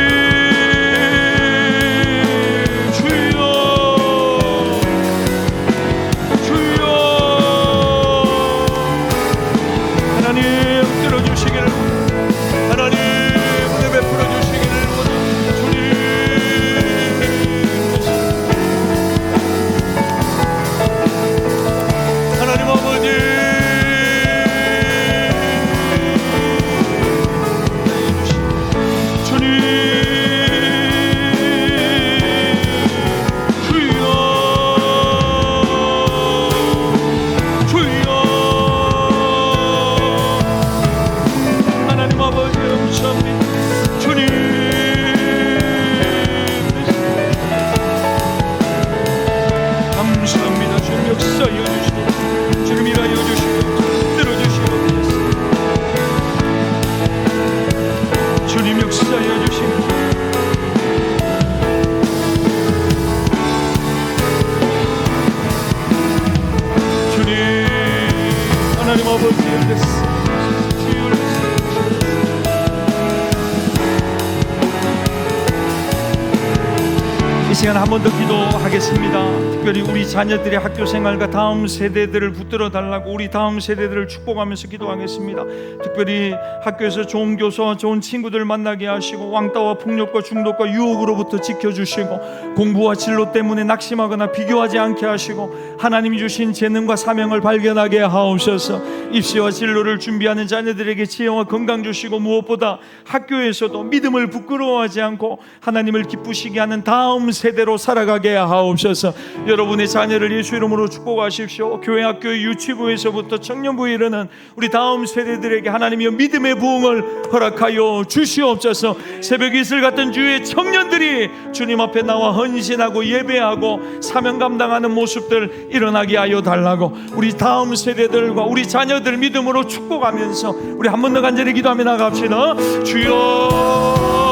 이 시간 한 번 더 기도하겠습니다. 특별히 우리 자녀들의 학교 생활과 다음 세대들을 붙들어 달라고 우리 다음 세대들을 축복하면서 기도하겠습니다. 특별히 학교에서 좋은 교수와 좋은 친구들 만나게 하시고 왕따와 폭력과 중독과 유혹으로부터 지켜주시고 공부와 진로 때문에 낙심하거나 비교하지 않게 하시고 하나님이 주신 재능과 사명을 발견하게 하옵소서. 입시와 진로를 준비하는 자녀들에게 지혜와 건강 주시고 무엇보다 학교에서도 믿음을 부끄러워하지 않고 하나님을 기쁘시게 하는 다음 세대로 살아가게 하옵소서. 여러분의 자녀를 예수 이름으로 축복하십시오. 교회, 학교, 유치부에서부터 청년부에 이르는 우리 다음 세대들에게 하나님의 믿음의 부흥을 허락하여 주시옵소서. 새벽 이슬 같은 주의 청년들이 주님 앞에 나와 헌신하고 예배하고 사명 감당하는 모습들 일어나게 하여 달라고 우리 다음 세대들과 우리 자녀들 믿음으로 축복하면서 우리 한 번 더 간절히 기도하며 나갑시다. 주여,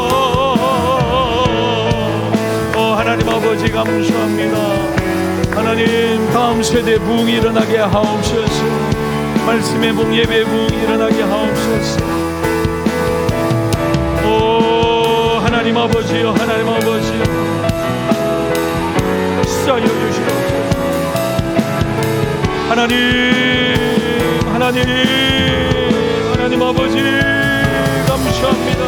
하나님 아버지 감사합니다. 하나님 다음 세대 부흥이 일어나게 하옵소서. 말씀의 부흥, 예배의 부흥이 일어나게 하옵소서. 오 하나님 아버지여, 하나님 아버지여 쌓여 주시옵소서. 하나님 아버지 감사합니다.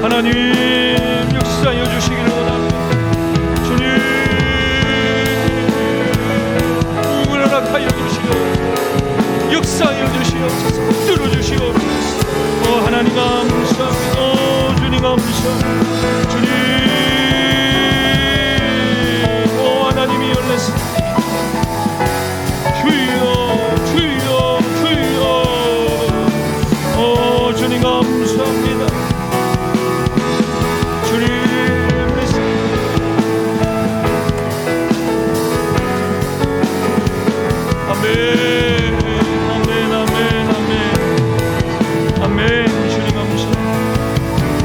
하나님 역사하여 주시기를 원합니다. 주님 부흥을 허락하여 주시옵소서. 역사하여 주시옵소서. 들어주시옵소서. 하나님 감사합니다. 주님 감사합니다. 주님 하나님이 열렸습니다. 주여 주님 감사합니다.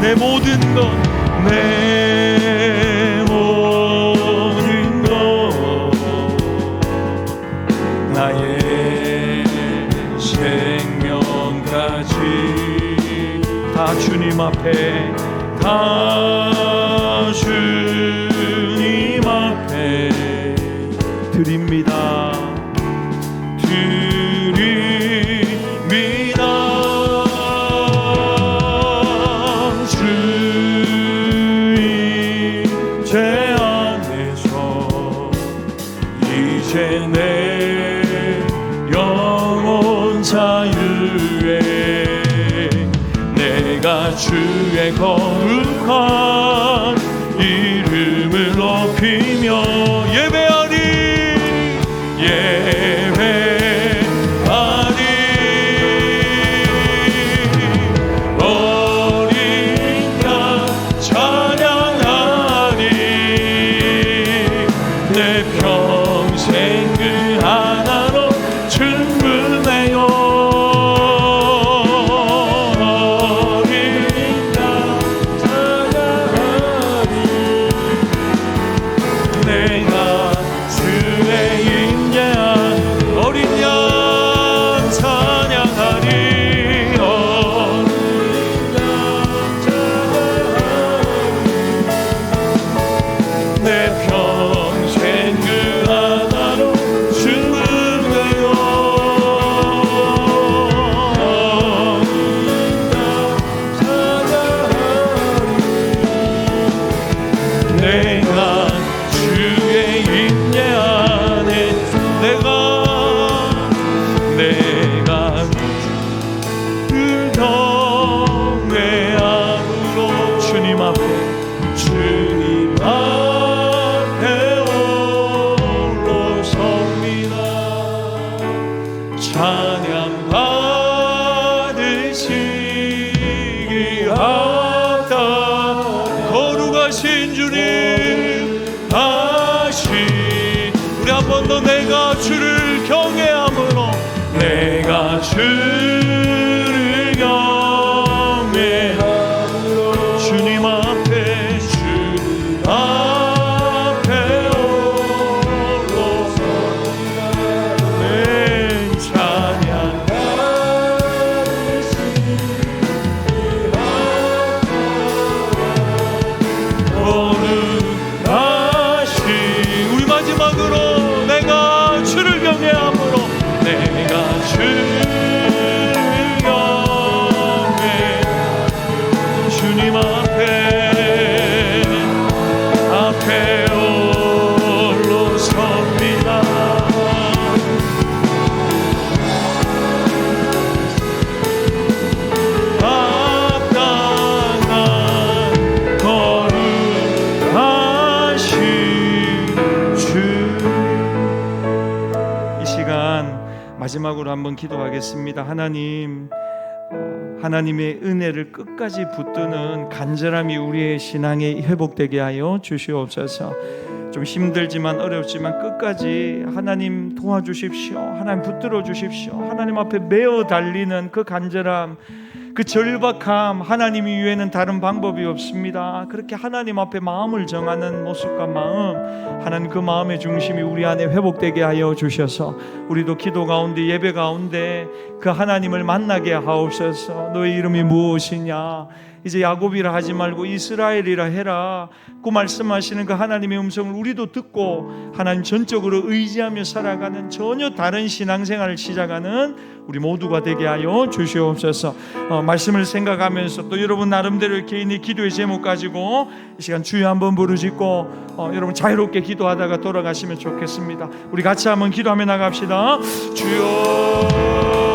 내 모든 것, 내 모든 것, 나의 생명까지 다 주님 앞에, 다 주님 앞에 드립니다. 이제 내 영혼 자유에 주의 거룩한 이름을 높이며 예배하리 어린 양 찬양하리 내 평생 그 하나로 충분해요 어린 양 찬양하리 내가 주의 임재한 어린 양 찬양하리 어린 양 찬양하리 내 평생 그 하나로 충분해요 어린 양 찬양하리 내가 주의 임재 안에 내가 그 경외함으로 주님 앞에 홀로 섭니다 찬양 받으시기 합다 거룩하신 주님 다시 우리 한 번 더 내가 주를 경외함으로 내가 주를 경외함으로 주님 앞에 홀로 섭니다 내 찬양 거룩하신 우리 마지막으로 내가 주를 경외함으로 내가 주를 경외 주님 앞에 홀로 섭니다 합당한 거룩하신 주 이 시간 마지막으로 한번 기도하겠습니다. 하나님 하나님의 은혜를 끝까지 붙드는 간절함이 우리의 신앙에 회복되게 하여 주시옵소서. 좀 힘들지만 어렵지만 끝까지 하나님 도와주십시오. 하나님 붙들어 주십시오. 하나님 앞에 매어 달리는 그 간절함, 그 절박함, 하나님 이외에는 다른 방법이 없습니다. 그렇게 하나님 앞에 마음을 정하는 모습과 마음, 하나님 그 마음의 중심이 우리 안에 회복되게 하여 주셔서 우리도 기도 가운데 예배 가운데 그 하나님을 만나게 하옵소서. 너의 이름이 무엇이냐? 이제 야곱이라 하지 말고 이스라엘이라 해라. 그 말씀하시는 그 하나님의 음성을 우리도 듣고 하나님 전적으로 의지하며 살아가는 전혀 다른 신앙생활을 시작하는 우리 모두가 되게 하여 주시옵소서. 말씀을 생각하면서 또 여러분 나름대로 개인의 기도의 제목 가지고 이 시간 주여 한번 부르짖고 여러분 자유롭게 기도하다가 돌아가시면 좋겠습니다. 우리 같이 한번 기도하며 나갑시다. 주여